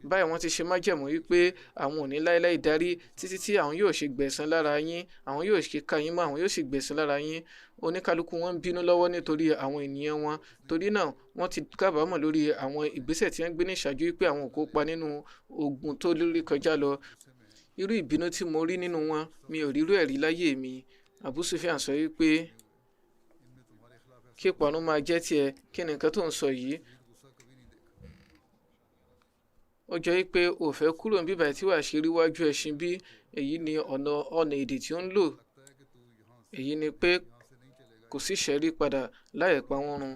báyìí wọ́n ti ṣe májẹ̀mú wípé àwọn ò ní láéláé darí títí tí àwọn yóò ṣe gbẹ̀san lára yín, àwọn yóò ṣe ká yín mọ́, àwọn yóò sì gbẹ̀san lára yín. Oníkálukú wọn ń bínú lọ́wọ́ nítorí àwọn ènìyàn wọn, torí náà wọ́n ti kábàámọ̀ lórí àwọn ìgbésẹ̀ tí wọ́n gbé ní ìṣáájú wípé àwọn ò kópa nínú ogun tó lórí kọjá lọ. Irú ìbínú tí mo rí nínú wọn mi ò rírú ẹ̀rí láyé mi. Abu Sufyan sọ wípé kí ìparun máa jẹ́ tiẹ̀, kí ni nǹkan tó ń sọ yìí? Ó jọ wípé ò fẹ́ kúrò níbí báyìí tí wàá ṣe rí wájú ẹṣin bí? Èyí ni ọ̀nà èdè tí ó ń lò. Èyí ni pé kò sí ṣẹ̀rí padà láì pa wọ́n run.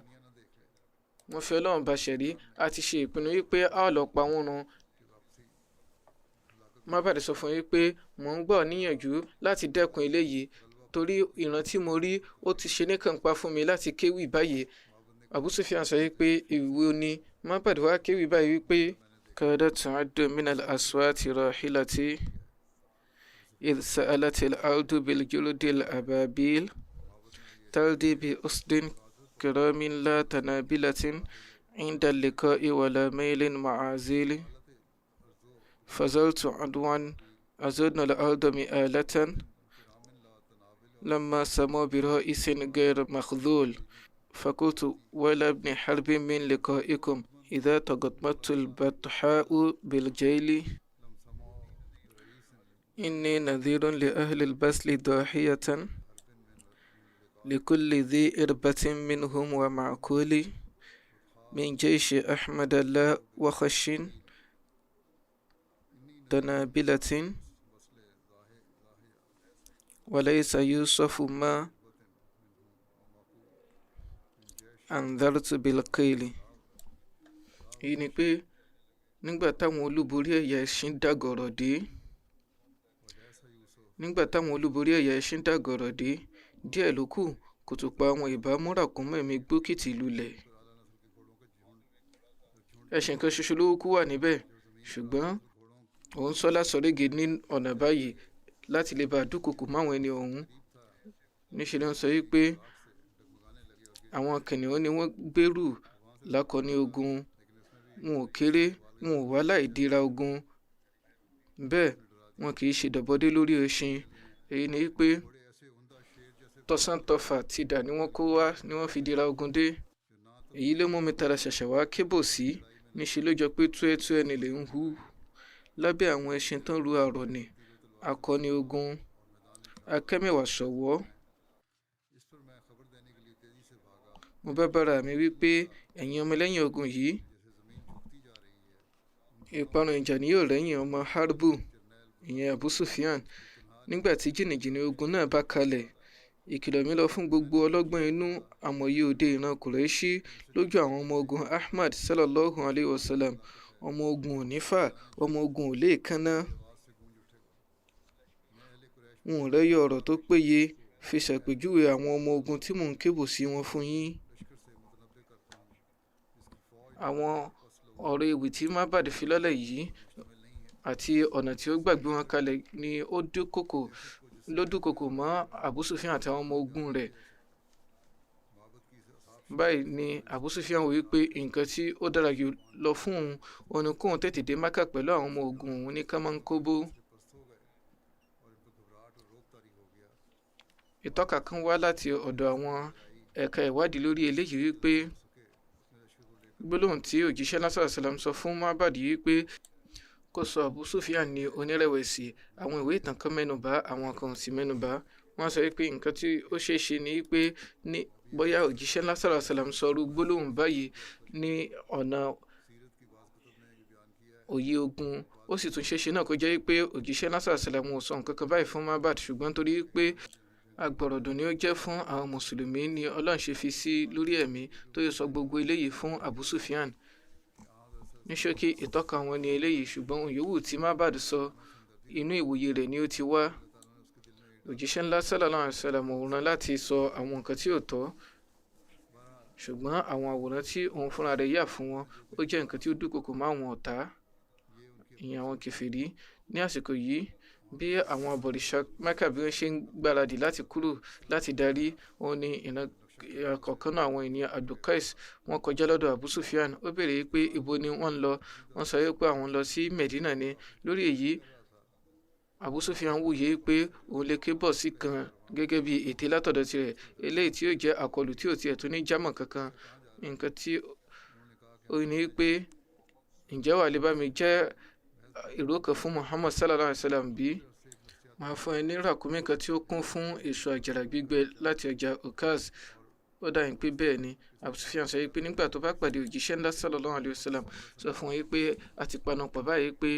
Wọ́n fi Ọlọ́run bá ṣẹ̀rí, a ti ṣe ìpinnu wípé a ó lọ pa wọ́n run. Mábàdí sọ fún yín pé mò ń gbà ọ́ níyànjú láti dẹ́kun eléyìí torí ìran tí mo rí ó ti ṣe níkànpá fún mi láti kéwì báyìí. Abu Sufyan sọ wípé ìwé ni Mábàdí wá kéwì báyìí wípé كادت تعد من الأصوات راحلتي إذ سألت الأرض بالجلد الأبابيل تلدي بأسد كرام لا تنابلة عند اللقاء ولا ميل معازيل فزلت عدوا أزن الأرض مئالة لما سموا برئيس غير مخذول فقلت ولا ابن حرب من لقائكم إذا تغطمت البطحاء بالجيل إني نذير لأهل البسل ضاحية لكل ذي إربة منهم ومعقول من جيش أحمد لا وخش تنابلة وليس يوسف ما أنذرت بالقيل. Èyí ni pé nígbà táwọn olúborí ẹ̀yà ẹṣin dàgọ̀rọ̀ dé, díẹ̀ ló kù kó tó pa àwọn ìbámu ràkúnmí mi gbókìtì lulẹ̀. Ẹṣin kan ṣoṣo ló kù wà níbẹ̀, ṣùgbọ́n òun sọ lásọ̀rẹ́gẹ ní ọ̀nà báyìí láti lè bá dúkòkò máwọn ẹni ọ̀hún. Níṣẹ́ ló ń sọ wípé àwọn kìnìún ni wọ́n gbèrú lákọni ogun, wọn ò kéré, wọn ò wá láì dira ogun, bẹ́ẹ̀ wọn kì í ṣe dọ̀bọ́dé lórí ẹṣin. Èyí ni wípé tọ̀sán-tọfà tìdà ni wọ́n kó wá ni wọ́n fi dira ogun dé. Èyí ló mú mi tara ṣẹ̀ṣẹ̀ wá kébò sí. Níṣẹ́ ló jọ pé túẹ́túẹ́ ni lè ń hú lábẹ́ àwọn ẹṣin tán ru àrọ̀ ní akọni ogun akẹ́mẹ̀wà ṣọ̀wọ́. Mo bá bára mi wípé ẹ̀yin ọmọlẹ́yìn ogun yìí, ìparun ìjà ni yóò rẹ́yìn ọmọ Harbu, ìyẹn Abu Sufyan. Nígbà tí jìnnìjìnnì ogun náà bá kalẹ̀, ìkìlọ̀ mi lọ fún gbogbo ọlọ́gbọ́n inú àmọ̀ye òde ìran Kùrẹ́ṣí lójú àwọn ọmọ ogun Ahmad sallallahu alayhi wa sallam. Ọmọ ogun ò ní fà, ọmọ ogun ò lè kánná. N ò rẹ́yọ ọ̀rọ̀ tó péye fi ṣàpèjúwe àwọn ọmọ ogun tí mò ń kébò sí wọn fún yín. Àwọn ọ̀rọ̀ ewì tí Mábàdí fi lọ́lẹ̀ yìí àti ọ̀nà tí ó gbàgbé wọn kalẹ̀ ni ó dúnkokò mọ́ Abu Sufyan àti àwọn ọmọ ogun rẹ̀. Báyìí ni Abu Sufyan wò wípé nǹkan tí ó dára jù lọ fún òun ni kóun tètè dé Mákà pẹ̀lú àwọn ọmọ ogun òun ní kánmọ́nkóbó. Ìtọ́ka kan wá láti ọ̀dọ̀ àwọn ẹ̀ka ìwádìí lórí eléyìí wípé gbólóhùn tí òjíṣẹ́ lásán àṣàlám sọ fún Mábàdí wípé kó sọ Abu Sufyan ní onírẹ̀wẹ̀sì. Àwọn ìwé ìtàn kan mẹ́nubà, àwọn kan sì mẹ́nubà. Wọ́n sọ wípé nǹkan tí ó ṣeé ṣe ni wípé ní bóyá òjíṣẹ́ lásán àṣàlám sọrú gbólóhùn báyìí ní ọ̀nà òye ogun. Ó sì tún ṣeé ṣe náà kó jẹ́ wípé òjíṣẹ́ lásán àṣàlám ò sọ nǹkan kan báyìí fún Mábàdí, ṣùgbọ́n torí pé agbọ̀rọ̀dùn ni ó jẹ́ fún àwọn mùsùlùmí ni Ọlọ́run ṣe fi sí lórí ẹ̀mí tó yẹ sọ gbogbo eléyìí fún Abu Sufyan. Ní ṣókí ìtọ́ka wọn ni eléyìí, ṣùgbọ́n ohun yòówù tí Mábàdí sọ inú ìwòye rẹ̀ ni ó ti wá. Òjíṣẹ́ ńlá sallallahu alaihi wasallam ò rán láti sọ àwọn nǹkan tí ò tọ́, ṣùgbọ́n àwọn àwòrán tí òun fúnra rẹ̀ yà fún wọn ó jẹ́ nǹkan tí ó dúnkokò mọ́ àwọn ọ̀tá, ìyẹn àwọn kèfèrí. Ní àsìkò yìí bí àwọn abọ̀rìṣà Mákà bí wọ́n ṣe ń gbáradì láti kúrò láti darí, òun ni ìran ọ̀kan náà àwọn ènìyàn Abdulkais wọ́n kọjá lọ́dọ̀ Abu Sufyan. Ó béèrè pé ibo ni wọ́n ń lọ. Wọ́n sọ pé àwọn ń lọ sí Medina ni. Lórí èyí Abu Sufyan wòye pé òun lè ké bọ̀ sí kan gẹ́gẹ́ bí ète látọ̀dọ̀ tirẹ̀, eléyìí tí yóò jẹ́ àkọlù tí ò tiẹ̀ tún ní jámọ̀ kankan. Nǹkan tí ó ní pé ǹjẹ́ wà lè bá mi jẹ́ ìró kan fún Muhammad sallallahu alaihi wasallam bí? Máa fún ẹ ní ràkúnmí kan tí ó kún fún èso àjàrà gbígbẹ láti ọjà Ukaz. Ó dáhùn pé bẹ́ẹ̀ ni. Abu Sufyan sọ pé nígbà tó bá pàdé òjíṣẹ́ ńlá sallallahu alaihi wasallam sọ fún wọn pé a ti panupọ̀ báyìí pé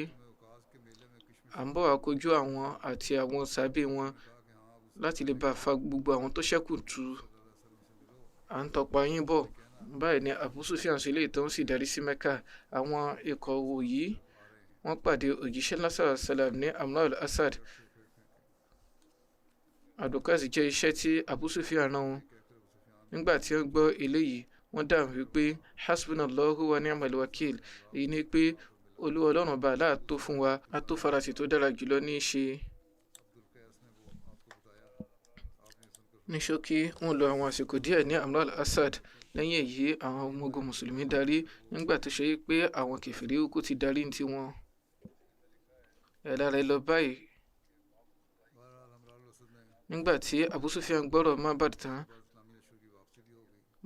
à ń bọ̀ wá kojú àwọn àti àwọn sàbẹ̀ wọn láti lè bá fa gbogbo àwọn tó ṣẹ́kù tu. À ń tọpa yín bọ̀. Báyìí ni Abu Sufyan ṣe lè tán sì darí sí Mecca. Àwọn ikọ̀ wò yìí wọ́n pàdé òjíṣẹ́ ńlá sallallahu alaihi wasallam ní Amr al-Asad. Abdulkais jẹ́ iṣẹ́ tí Abu Sufyan rán wọn. Nígbà tí wọ́n gbọ́ eléyìí wọ́n dáhùn wípé hasbunallahu wa ni'mal wakil. Èyí ni pé Olúwa Ọlọ́run bá aláà tó fún wa, a tó farasí tó dára jùlọ ní í ṣe. Ní ṣókí wọ́n lò àwọn àsìkò díẹ̀ ní Amr al-Asad. Lẹ́yìn èyí àwọn ọmọ ogun mùsùlùmí darí nígbà tó ṣe pé àwọn kèfèrí kú ti darí ní tiwọn. Ẹ̀dá rẹ̀ lọ báyìí. Nígbà tí Abu Sufyan gbọ́rọ̀ má bàdì tán,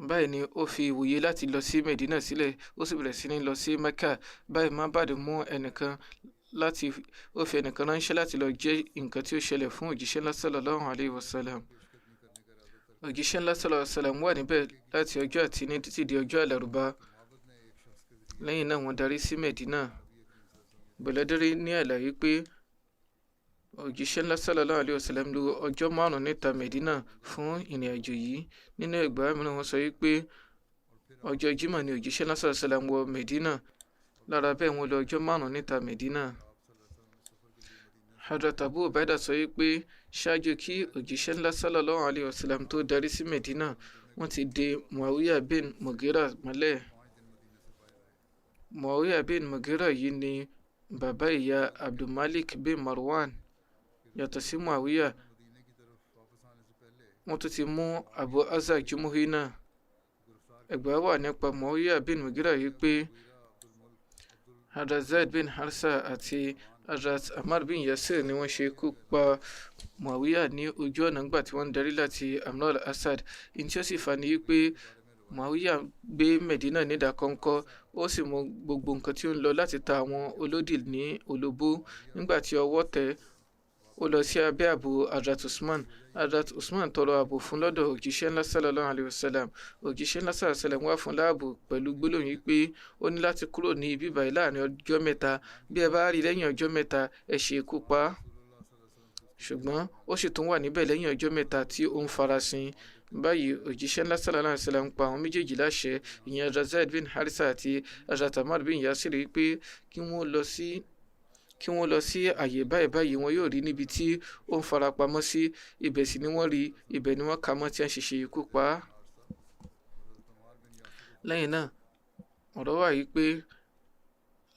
báyìí ni ó fi ìwòye láti lọ sí Medina sílẹ̀. Ó sì bẹ̀rẹ̀ sí ní lọ sí Mecca. Báyìí má bàdì mú ẹnìkan ó fi ẹnìkan ránṣẹ́ láti lọ jẹ́ nǹkan tí ó ṣẹlẹ̀ fún òjíṣẹ́ ńlá sallallahu alaihi wasallam. Òjíṣẹ́ ńlá sallallahu alaihi wasallam wà níbẹ̀ láti ọjọ́ Àtìní títí di ọjọ́ Àlárúbá. Lẹ́yìn náà wọ́n darí sí Medina. Bẹ̀lẹ́dẹ́rẹ́ ní àlàyé pé òjíṣẹ́ ńlá sallallahu alaihi wasallam lò ọjọ́ 5 níta Medina fún ìrìn àjò yìí. Nínú ẹgbàá mìíràn wọ́n sọ wípé ọjọ́ Jímọ̀ ni òjíṣẹ́ ńlá sallallahu alaihi wasallam wọ Medina. Lára bẹ́ẹ̀ wọ́n lò ọjọ́ 5 níta Medina. Hadrat Abu Ubaida sọ wípé ṣáájú kí òjíṣẹ́ ńlá sallallahu alaihi wasallam tó darí sí Medina wọ́n ti dè Muawiya bin Mughira mọ́lẹ̀. Muawiya bin Mughira yìí ni bàbá ìyá Abdulmalik bin Marwan. Yàtọ̀ sí Muawiya wọ́n tún ti mú Abu Azza Jumuhi náà. Ẹgbàá wà nípa Muawiya bin Mughira yìí pé Hadrat Zaid bin Harsa àti Hadrat Ammar bin Yasir ni wọ́n ṣe ikú pa Muawiya ní ojú ọ̀nà nígbà tí wọ́n ń darí láti Amr al-Asad. Ìyẹn tí ó sì fà ní pé Muawiya gbé Medina nídàkọ́ńkọ́. Ó sì mọ gbogbo nǹkan tí ó ń lọ láti ta àwọn olódì ní olóbó. Nígbà tí ọwọ́ tẹ̀ ó lọ sí abẹ́ ààbò Hadrat Usman. Hadrat Usman tọrọ ààbò fún lọ́dọ̀ òjíṣẹ́ ńlá sallallahu alaihi wasallam. Òjíṣẹ́ ńlá sallallahu alaihi wasallam wá fún láàbò pẹ̀lú gbólóhùn yìí pé ó ní láti kúrò ní ibi báyìí láàrin ọjọ́ mẹ́ta. Bí ẹ bá rí lẹ́yìn ọjọ́ mẹ́ta ẹ ṣe ikú pa á. Ṣùgbọ́n ó sì tún wà níbẹ̀ lẹ́yìn ọjọ́ mẹ́ta tí ó ń farasin. Báyìí òjíṣẹ́ ńlá sallallahu alaihi wasallam pa àwọn méjèèjì láṣẹ, ìyẹn Hadrat Zaid bin Harisa àti Hadrat Ammar bin Yasir pé kí wọ́n lọ sí àyè báyìí wọn yóò rí níbi tí ó ń farapamọ́ sí. Ibẹ̀ sì ni wọ́n rí, ibẹ̀ ni wọ́n kà mọ́ tí wọ́n ṣe ikú pa á. Lẹ́yìn náà ọ̀rọ̀ wà yìí pé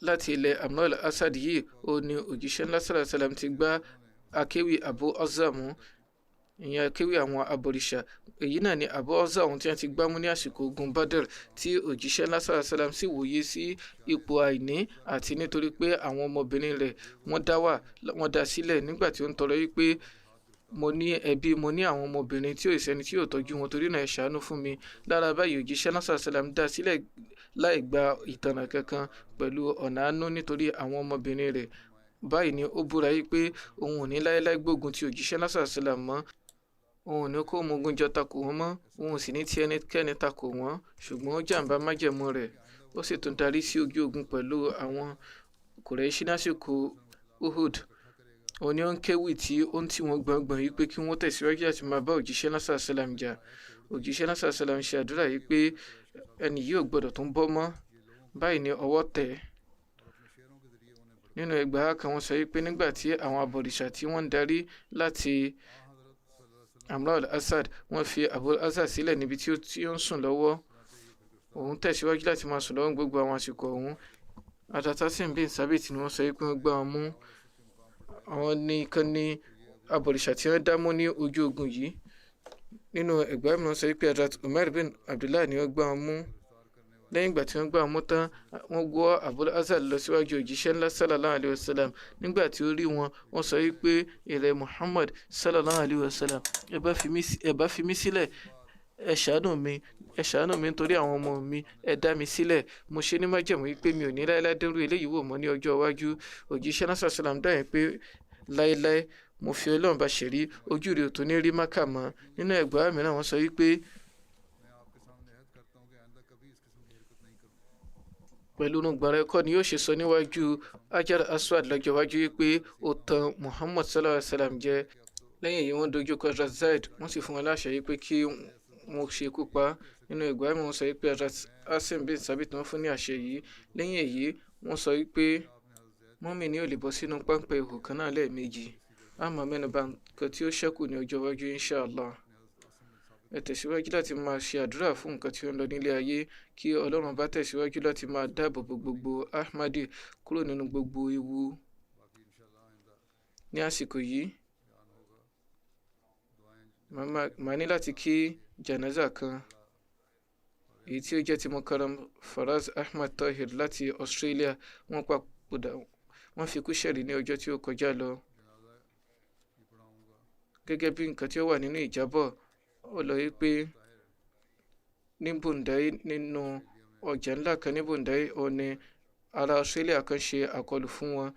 láti ilẹ̀ Amr al-Asad yìí ó ní òjíṣẹ́ ńlá sallallahu alaihi wasallam ti gbá akéwì Abu Azza mú, ìyẹn akéwì àwọn abọ̀rìṣà. Èyí náà ni Abu Azza ohun tí wọ́n ti gbámú ní àsìkò ogun Badr tí òjíṣẹ́ ńlá sallallahu alaihi wasallam sì wòye sí ipò àìní àti nítorí pé àwọn ọmọbìnrin rẹ̀ wọ́n dá sílẹ̀ nígbà tí ó ń tọrọ wípé mo ní ẹbí, mo ní àwọn ọmọbìnrin tí ò sẹ́ni tí yóò tọ́jú wọn, torí náà ẹ ṣàánú fún mi. Lára báyìí òjíṣẹ́ ńlá sallallahu alaihi wasallam dá sílẹ̀ láì gba ìtànà kankan pẹ̀lú ọ̀nà àánú nítorí àwọn ọmọbìnrin rẹ̀. Báyìí ni ó búra yìí pé òun ò ní láéláé gbógun ti òjíṣẹ́ ńlá sallallahu alaihi wasallam mọ́. Òun ò ní kó ọmọ ogun jọ takò wọ́n mọ́. Òun ò sì ní tí ẹnikẹ́ni takò wọ́n. Ṣùgbọ́n ó jàǹbá májẹ̀mú rẹ̀. Ó sì tún darí sí ojú ogun pẹ̀lú àwọn Quraishi lásìkò Uhud. Òun ni ó ń kéwì tí ó ń tì wọ́n gbọ̀ngbọ̀n yìí pé kí wọ́n tẹ̀síwájú àti máa bá òjíṣẹ́ náà sallam jà. Òjíṣẹ́ náà sallam ṣe àdúrà yìí pé ẹni yìí ò gbọdọ̀ tún bọ́ mọ́. Báyìí ni ọwọ́ tẹ̀. Nínú ẹgbàá kan wọ́n sọ wípé nígbà tí àwọn abọ̀rìṣà tí wọ́n ń darí láti Amr al-Asad wọ́n fi Abu Azza sílẹ̀ níbi tí ó ń sùn lọ́wọ́. Òun tẹ̀síwájú láti máa sùn lọ́wọ́ gbogbo àwọn àsìkò ọ̀hún. Atasim bin Sabit ni wọ́n sọ wípé wọ́n gbá wọn mú. Àwọn nìkan ni abọ̀rìṣà tí wọ́n dá mú ní ojú ogun yìí. nínú ẹgbàá mìíràn sọ pé Hazrat Umar bin Abdullah ni wọ́n gbá wọn mú. Lẹ́yìn ìgbà tí wọ́n gbá wọn mú tán wọ́n gbọ́ Abul Asad lọ síwájú òjíṣẹ́ ńlá sallallahu alayhi wa sallam. Nígbà tí ó rí wọn wọ́n sọ wípé ìrẹ Muhammad sallallahu alayhi wa sallam ẹ bá fi mí sílẹ̀, ẹ ṣàánú mi nítorí àwọn ọmọ mi, ẹ dá mi sílẹ̀. Mo ṣe ní májẹ̀mú wípé mi ò ní láéláé dẹ́rù eléyìí wò mọ́ ní ọjọ́ iwájú. Òjíṣẹ́ náà sallam dáhùn pé láéláé mo fi Ọlọ́run bá ṣẹ̀rí, ojú rẹ̀ ò tó ní rí Mákà mọ́. Nínú ẹgbàá mìíràn wọ́n sọ wípé pẹ̀lú orúngbọ̀n rẹ̀ kọ́ ni yóò ṣe sọ níwájú Hajar Aswad lọ́jọ́ iwájú wípé ó tan Muhammad sallallahu alayhi wa sallam jẹ. Lẹ́yìn èyí wọ́n dojú kọ Hazrat Zaid, wọ́n sì fún wọn láṣẹ wípé kí wọ́n ṣe ikú pa. Nínú ẹgbàá mìíràn wọ́n sọ wípé Hazrat Asim bin Sabit wọ́n fún ní àṣẹ yìí. Lẹ́yìn èyí wọ́n sọ wípé mùmínì ò lè bọ́ sínú páńpẹ́ ihò kan náà lẹ́ẹ̀mejì. A máa mẹ́nuba nǹkan tí ó ṣẹ́kù ní ọjọ́ iwájú inshallah. Ẹ tẹ̀síwájú láti máa ṣe àdúrà fún nǹkan tí ó ń lọ nílé ayé, kí Ọlọ́run bá tẹ̀síwájú láti máa dáàbò bo gbogbo Ahmadi kúrò nínú gbogbo ewu. Ní àsìkò yìí màá ní láti kí janaza kan èyí tí ó jẹ́ ti Mukarram Faraz Ahmad Tahir láti Australia. Wọ́n papòdà, wọ́n fi kú ṣẹ̀rí ní ọjọ́ tí ó kọjá lọ. Gẹ́gẹ́ bí nǹkan tí ó wà nínú ìjábọ̀, ó lọ wípé ní Bundai, nínú ọjà ńlá kan ní Bundai, ó ní ará Australia kan ṣe àkọlù fún wọn.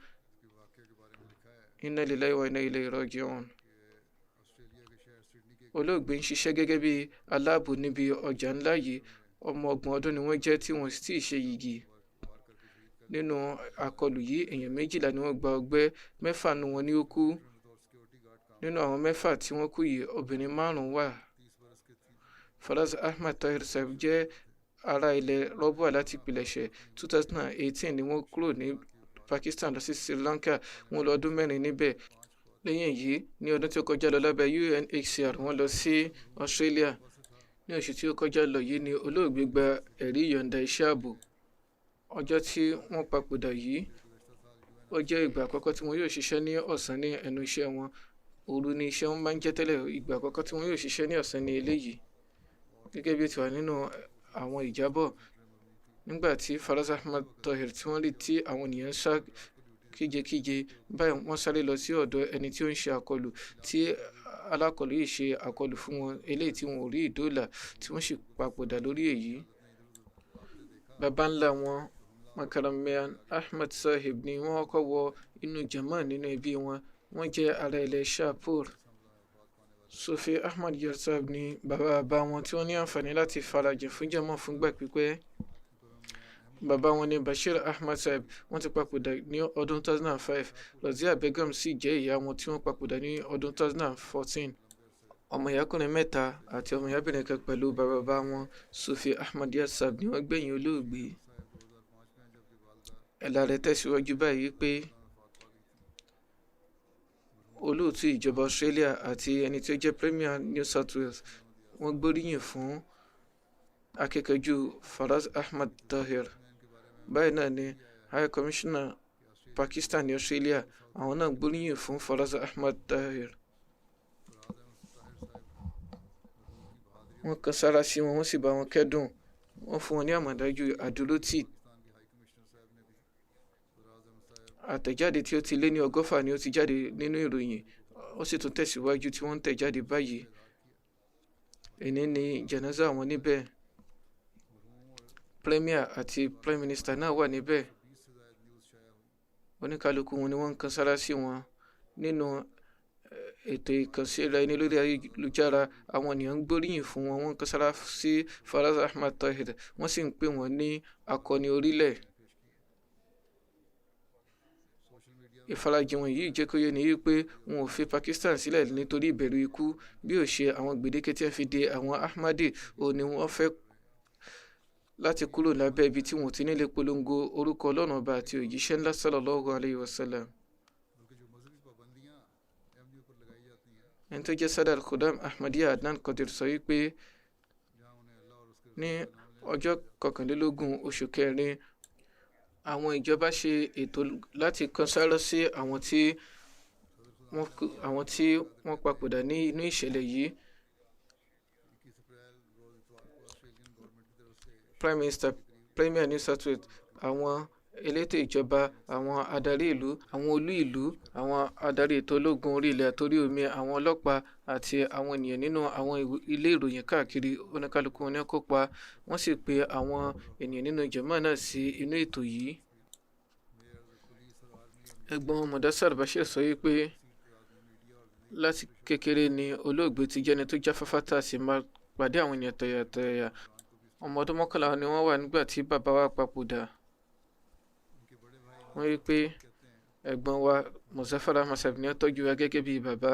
Inna lillahi wa inna ilayhi raji'un. Olóògbé ń ṣiṣẹ́ gẹ́gẹ́ bí aláàbò níbi ọjà ńlá yìí. Ọmọ 30 ọdún ni wọ́n jẹ́ tí wọ́n sì tí ì ṣe yìgì. Nínú àkọlù yìí èèyàn 12 ni wọ́n gba ọgbẹ́, 6 nínú wọn ni ó kú. Nínú àwọn 6 tí wọ́n kú yìí obìnrin 5 wà. Faraz Ahmad Tahir Sahib jẹ́ ará ilẹ̀ Rọ́bùà láti ìpilẹ̀ṣẹ̀. 2018 ni wọ́n kúrò ní Pakistan lọ sí Sri Lanka. Wọ́n lò ọdún 4 níbẹ̀. Lẹ́yìn èyí ní ọdún tí ó kọjá lọ lábẹ́ UNHCR wọ́n lọ sí Australia. Ní oṣù tí ó kọjá lọ yìí ni olóògbé gba ẹ̀rí ìyọ̀ǹda iṣẹ́ ààbò. Ọjọ́ tí wọ́n papòdà yìí ó jẹ́ ìgbà àkọ́kọ́ tí wọ́n yóò ṣiṣẹ́ ní ọ̀sán ní ẹnu iṣẹ́ wọn. Òru ni iṣẹ́ wọn máa ń jẹ́ tẹ́lẹ̀. Ìgbà àkọ́kọ́ tí wọ́n yóò ṣiṣẹ́ ní ọ̀sán ní eléyìí. Gẹ́gẹ́ bí ó ti wà nínú àwọn ìjábọ̀, nígbà tí Faraz Ahmad Tahir tí wọ́n rí tí àwọn ènìyàn sá kíjekíje báyìí, wọ́n sáré lọ sí ọ̀dọ̀ ẹni tí ó ń ṣe àkọlù, tí alákọlù yìí ṣe àkọlù fún wọn, eléyìí tí wọn ò rí ìdóòlà, tí wọ́n sì papòdà lórí èyí. Bàbá ńlá wọn Mukarram Mian Ahmad Sahib ni wọ́n kọ́kọ́ wọ inú jama nínú ẹbí wọn. Wọ́n jẹ́ ará ilẹ̀ Shahpur. Sufi Ahmad Yar Sahib ni bàbá wọn tí wọ́n ní àǹfààní láti farajìn fún jama fúngbà pípẹ́. Bàbá wọn ni Bashir Ahmad Sahib, wọ́n ti papòdà ní ọdún 2005. Razia Begum sì jẹ́ ìyá wọn tí wọ́n papòdà ní ọdún 2014. Ọmọ ìyákùnrin 3 àti ọmọ ìyábìnrin kan pẹ̀lú bàbá wọn Sufi Ahmad Yar Sahib ni wọ́n gbẹ̀yìn olóògbé. Ẹ̀là rẹ̀ tẹ̀síwájú báyìí pé olóòtú ìjọba Australia àti ẹni tí ó jẹ́ Premier New South Wales wọ́n gbóríyìn fún akíkanjú Faraz Ahmad Tahir. Báyìí náà ni High Commissioner Pakistan ní Australia, àwọn náà gbóríyìn fún Faraz Ahmad Tahir. Wọ́n kan sára sí wọn, wọ́n sì bá wọn kẹ́dùn. Wọ́n fún wọn ní àmọ̀dájú àdúrótì. Àtẹ̀jáde tí ó ti lé ní 100 ni ó ti jáde nínú ìròyìn, ó sì tún tẹ̀síwájú tí wọ́n ń tẹ̀ jáde báyìí. Èní ni janaza wọn níbẹ̀. Premier àti Prime Minister náà wà níbẹ̀. Oníkálukú wọn ni wọ́n ń kan sára sí wọn. Nínú ètò ìkànsíra ẹni lórí ayélujára, àwọn ènìyàn ń gbóríyìn fún wọn, wọ́n ń kan sára sí Faraz Ahmad Tahir, wọ́n sì ń pè wọ́n ní akọni orílẹ̀. Ìfarajìn wọn yìí jẹ́ kó yé ni wípé wọn ò fi Pakistan sílẹ̀ nítorí ìbẹ̀rù ikú, bí ó ṣe àwọn gbèdéke tí wọ́n fi de àwọn Ahmadi, òun ni wọ́n fẹ́ láti kúrò lábẹ́ ibi tí wọ́n ti nílé polongo orúkọ Ọlọ́run ọba àti òjíṣẹ́ ńlá sallallahu alayhi wa sallam. Ẹni tó jẹ́ Sadar Khudam Ahmadiyya Adnan Qadir sọ wípé ní ọjọ́ 21 oṣù kẹrin àwọn ìjọba ṣe ètò láti kan sára sí àwọn tí wọ́n papòdà ní inú ìṣẹ̀lẹ̀ yìí. Prime Minister, Premier New South Wales, àwọn elétò ìjọba, àwọn adarí ìlú, àwọn olú ìlú, àwọn adarí ètò ológun orí ilẹ̀ àtorí omi, àwọn ọlọ́pàá àti àwọn ènìyàn nínú àwọn ilé ìròyìn káàkiri oníkálukú wọn ní kópa. Wọ́n sì pe àwọn ènìyàn nínú jàmáà náà sí inú ètò yìí. Ẹ̀gbọ́n Mudassar Bashir sọ wípé láti kékeré ni olóògbé ti jẹ́ni tó jáfáfá tá a sì máa pàdé àwọn ènìyàn tọ̀yàtọ̀yà. Ọmọ ọdún 11 ni wọ́n wà nígbà tí bàbá wa papòdà. Wọ́n wí pé ẹ̀gbọ́n wa Muzaffar Ahmad Sahib ni ó tọ́jú wa gẹ́gẹ́ bí bàbá.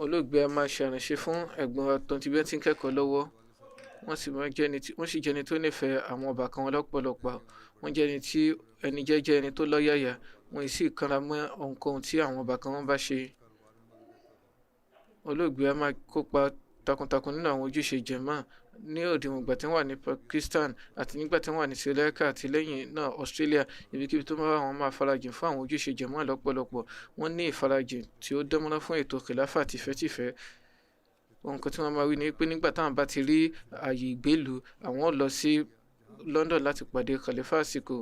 Olóògbé a máa ṣàránṣẹ́ fún ẹ̀gbọ́n wa tó ti bí wọ́n ti ń kẹ́kọ̀ọ́ lọ́wọ́. Wọ́n sì jẹ́ni tó nífẹ̀ẹ́ àwọn ọbàkan wọn lọ́pọ̀lọpọ̀. Wọ́n jẹ́ni tí ẹni jẹ́jẹ́ ẹni tó lọ́yàyà. Wọ́n sì kanra mọ́ ohunkóhun tí àwọn ọbàkan wọn bá ṣe. Olóògbé a máa kópa takuntakun nínú àwọn ojúṣe jàmáà ní òdiwọ̀n ìgbà tí wọ́n wà ní Pakistan àti nígbà tí wọ́n wà ní Sri Lanka àti lẹ́yìn náà Australia. Ibikíbi tó máa wọn máa farajìn fún àwọn ojúṣe jàmáà lọ́pọ̀lọpọ̀. Wọ́n ní ìfarajìn tí ó dánmọ́rán fún ètò kìláfà tìfẹ́tìfẹ́. Ohun kan tí wọ́n máa wí ni pé nígbà táwọn bá ti rí ààyè ìgbélùú, àwọn lọ sí London láti pàdé Khalifa àsìkò.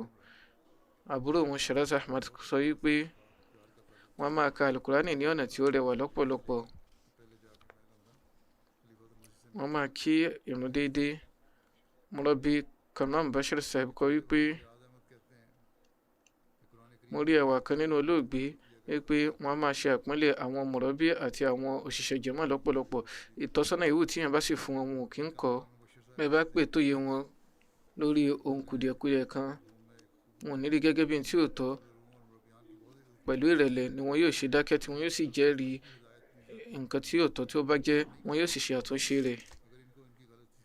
Àbúrò wọn Shiraz Ahmad sọ wípé wọ́n máa ka Al-Qur'ani ní ọ̀nà tí ó rẹwà lọ́pọ̀lọpọ̀. Wọ́n máa kí ìrun déédéé. Murabi Kamran Bashir Sahib kọ wípé mo rí ẹwà kan nínú olóògbé wípé wọ́n máa ṣe àpọ́nlé àwọn murabi àti àwọn òṣìṣẹ́ jàmáà lọ́pọ̀lọpọ̀. Ìtọ́sọ́nà ìwú tí yẹn bá sì fún wọn, wọn ò kí ń kọ́. Bẹ́ẹ̀ bá pè tó yé wọn lórí ohun kùdìẹ̀kudiẹ kan, wọn ò ní rí gẹ́gẹ́ bí tí ò tọ́. Pẹ̀lú ìrẹ̀lẹ̀ ni wọn yóò ṣe dákẹ́ tí wọn yóò sì jẹ́rìí nǹkan tí ò tọ́ tí ó bá jẹ́, wọn yóò sì ṣe àtúnṣe rẹ̀.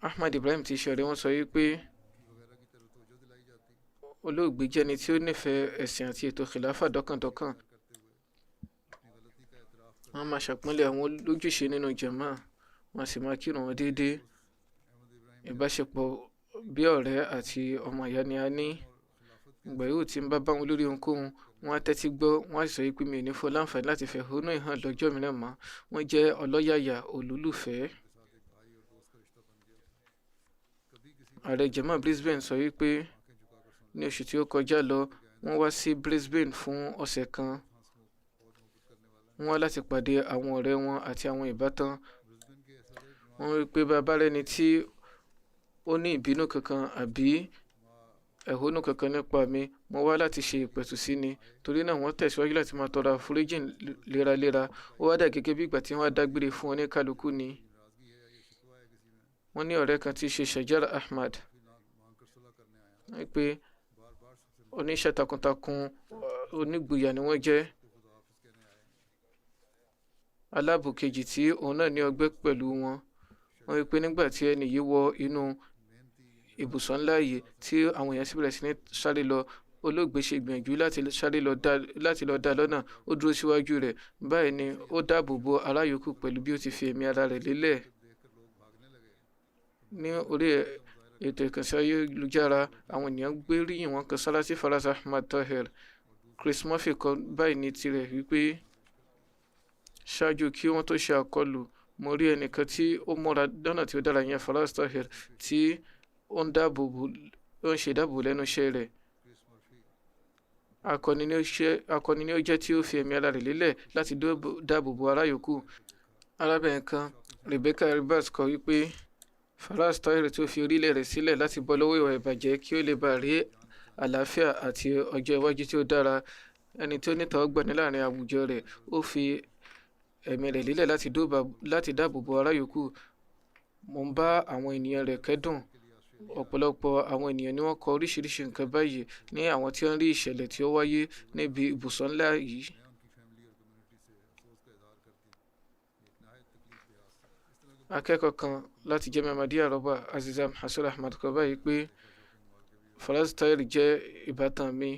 Ahmad Ibrahim ti ṣọ̀rẹ́ wọn sọ wípé olóògbé jẹ́ni tí ó nífẹ̀ẹ́ ẹ̀sìn àti ètò kìláfà dọ́kàndọ́kàn. Wọ́n máa ṣàpọ́nlé àwọn olójúṣe nínú jàmáà, wọ́n sì máa kírun wọn déédéé. Ìbáṣepọ̀ bí ọ̀rẹ́ àti ọmọ ìyá ni a ní. Ìgbà yóò tí ń bá wọn lórí ohunkóhun, wọ́n á tẹ́tí gbọ́, wọ́n á sọ wípé mi ò ní fún láǹfààní láti fẹ̀hónú hàn lọ́jọ́ mìíràn mọ́. Wọ́n jẹ́ ọlọ́yàyà olólùfẹ́. Ààrẹ jàmáà Brisbane sọ wípé ní oṣù tí ó kọjá lọ, wọ́n wá sí Brisbane fún ọ̀sẹ̀ kan. Wọ́n wá láti pàdé àwọn ọ̀rẹ́ wọn àti àwọn ìbátan. Wọ́n wí pé bàbá rẹni tí ó ní ìbínú kankan àbí ẹ̀hónú kankan nípa mi, mo wá láti ṣe ìpẹ̀tù sí ni. Torí náà wọ́n tẹ̀síwájú láti máa tọrọ àforíjìn léraléra. Ó wá dà gẹ́gẹ́ bí ìgbà tí wọ́n á dágbére fún oníkálukú ni. Wọ́n ní ọ̀rẹ́ kan tí í ṣe Shajar Ahmad pé oníṣẹ́ takuntakun onígboyà ni wọ́n jẹ́. Aláàbò kejì tí òun náà ní ọgbẹ́ pẹ̀lú wọn. Wọ́n wí pé nígbà tí ẹni yìí wọ inú ibùsọ̀ ńlá yìí tí àwọn èèyàn sì bẹ̀rẹ̀ sí ní sáré lọ, olóògbé ṣe gbìyànjú láti lọ dá lọ́nà. Ó dúró síwájú rẹ̀. Báyìí ni ó dáàbò bo ará yòókù pẹ̀lú bí ó ti fi ẹ̀mí ara rẹ̀ lélẹ̀. Ní orí ètò ìkànsí ayélujára, àwọn ènìyàn gbóríyìn wọn kan sára sí Faraz Ahmad Tahir. Chris Murphy kọ báyìí ní tirẹ̀ wípé ṣáájú kí wọ́n tó ṣe àkọlù, mo rí ẹnìkan tí ó múra lọ́nà tí ó dára, yẹn Faraz Tahir, tí ó ń ṣe ìdáàbò lẹ́nu iṣẹ́ rẹ̀. Akọni ni ó jẹ́ tí ó fi ẹ̀mí ara rẹ̀ lélẹ̀ láti dáàbò bo ará yòókù. Arábìnrin kan, Rebecca Ribas, kọ wípé Faraz Tahir tó fi orílẹ̀ rẹ̀ sílẹ̀ láti bọ́ lọ́wọ́ ìwà ìbàjẹ́ kí ó lè bá rí àlàáfíà àti ọjọ́ iwájú tí ó dára. Ẹni tí ó nítẹ̀wọ́gbà ní láàrin àwùjọ rẹ̀, ó fi ẹ̀mí rẹ̀ lélẹ̀ láti dáàbò bo ará yòókù. Mo ń bá àwọn ènìyàn rẹ̀ kẹ́dùn. Ọ̀pọ̀lọpọ̀ àwọn ènìyàn ni wọ́n kọ oríṣiríṣi nǹkan báyìí ní àwọn tí wọ́n rí ìṣẹ̀lẹ̀ tí ó wáyé níbi ibùsọ̀ ńlá yìí. Akẹ́kọ̀ọ́ kan láti Jamia Ahmadiyya Roba, Azizam Hassan Ahmad, kọ báyìí pé Faraz Tahir jẹ́ ìbátan mi.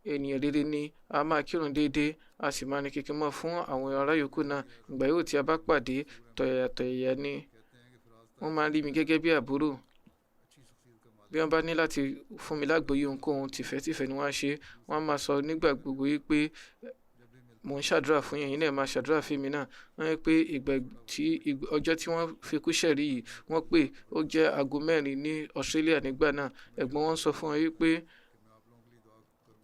Ènìyàn rere ni, a máa kírun déédéé, a sì máa ní kíkí mọ́ fún àwọn ará yòókù náà. Ìgbà yóò tí a bá pàdé, tọ̀yàyà ni. Wọ́n máa ń rí mi gẹ́gẹ́ bí àbúrò. Bí wọ́n bá ní láti fún mi lágbòye ohunkóhun, tìfẹ́tìfẹ́ ni wọ́n á ṣe. Wọ́n máa sọ nígbà gbogbo wípé mò ń ṣàdúrà fún yín, ẹ̀yin náà máa ṣàdúrà fún mi náà. Wọ́n ní pé ọjọ́ tí wọ́n fi kú ṣẹ̀rí yìí wọ́n pè ó jẹ́ aago 4 ní Australia nígbà náà. Ẹ̀gbọ́n wọn sọ fún wọn wípé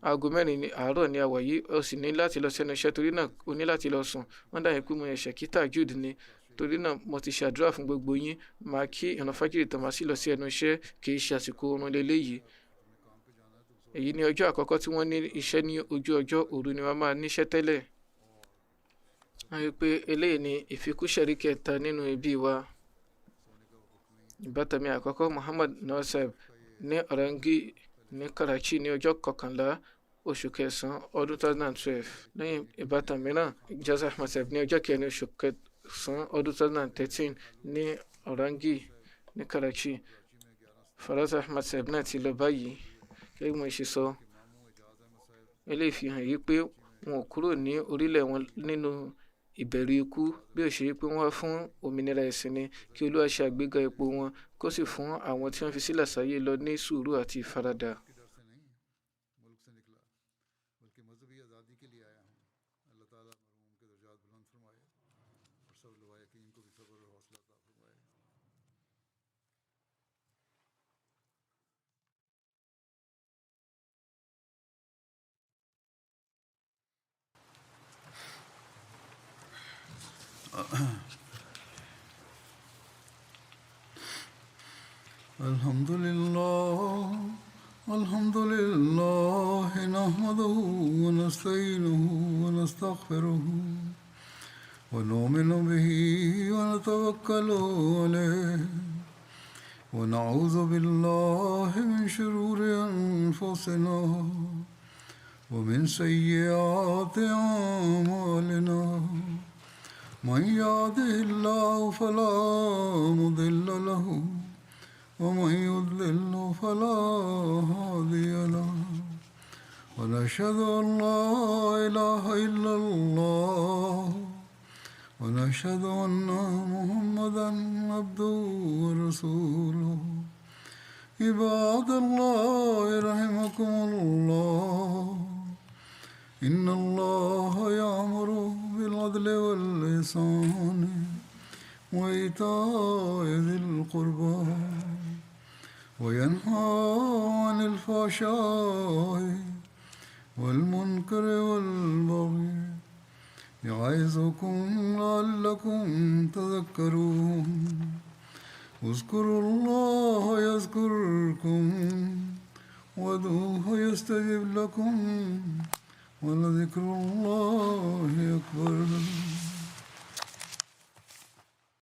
aago 4 ní àárọ̀ ní àwà yìí, ó sì ní láti lọ sẹ́nu iṣẹ́, torí náà ó ní láti lọ sùn. Wọ́n dà yín pé mo ẹ̀ṣẹ̀ kí tahajjud ni, torí náà mo ti ṣàdúrà fún gbogbo yín, máa kí ìrun fájìrì tán máa sì lọ sí ẹnu iṣẹ́, kì í ṣe àsìkò oorun leléyìí. Èyí ni ọjọ́ àkọ́kọ́ tí wọ́n ní iṣẹ́ ní ojú ọjọ́, òru ni wọ́n máa níṣẹ́ tẹ́lẹ̀. Wọ́n rí pé eléyìí ni ìfikúṣẹ̀rí kẹta nínú ẹbí wa. Ìbátan mi àkọ́kọ́ Muhammad Nausab ní Orangi ní Karachi ní ọjọ́ 11 oṣù kẹsàn-án ọdún 2012. Lẹ́yìn ìbátan mìíràn Ijaz Ahmad Saheb ní ọjọ́ 4 oṣù kẹsàn-án ọdún 2013 ní Orangi ní Karachi. Faraz Ahmad Saheb náà ti lọ báyìí. Gẹ́gẹ́ bí mo ṣe sọ, eléyìí fi hàn yí pé wọn ò kúrò ní orílẹ̀ wọn nínú ìbẹ̀rù ikú, bí ó ṣe pé wọ́n wá fún òmìnira ẹ̀sìn ni. Kí Olúwa ṣe àgbéga ipò wọn, kó sì fún àwọn tí wọ́n fi sílẹ̀ sáyé lọ ní sùúrù àti ìfaradà. الحمد لله نحمده ونستعينه ونستغفره ونؤمن به ونتوكل عليه ونعوذ بالله من شرور أنفسنا ومن سيئات أعمالنا. من يهده الله فلا مضل له ومن يضلل فلا هادي له. ونشهد أن لا إله إلا الله ونشهد أن محمدا عبده ورسوله. عباد الله رحمكم الله، إن الله يأمر بالعدل والإحسان وإيتاء ذي القربى وينهى عن الفحشاء والمنكر والبغي يعظكم لعلكم تذكرون. اذكروا الله يذكركم وادعوه يستجب لكم ولذكر الله أكبر.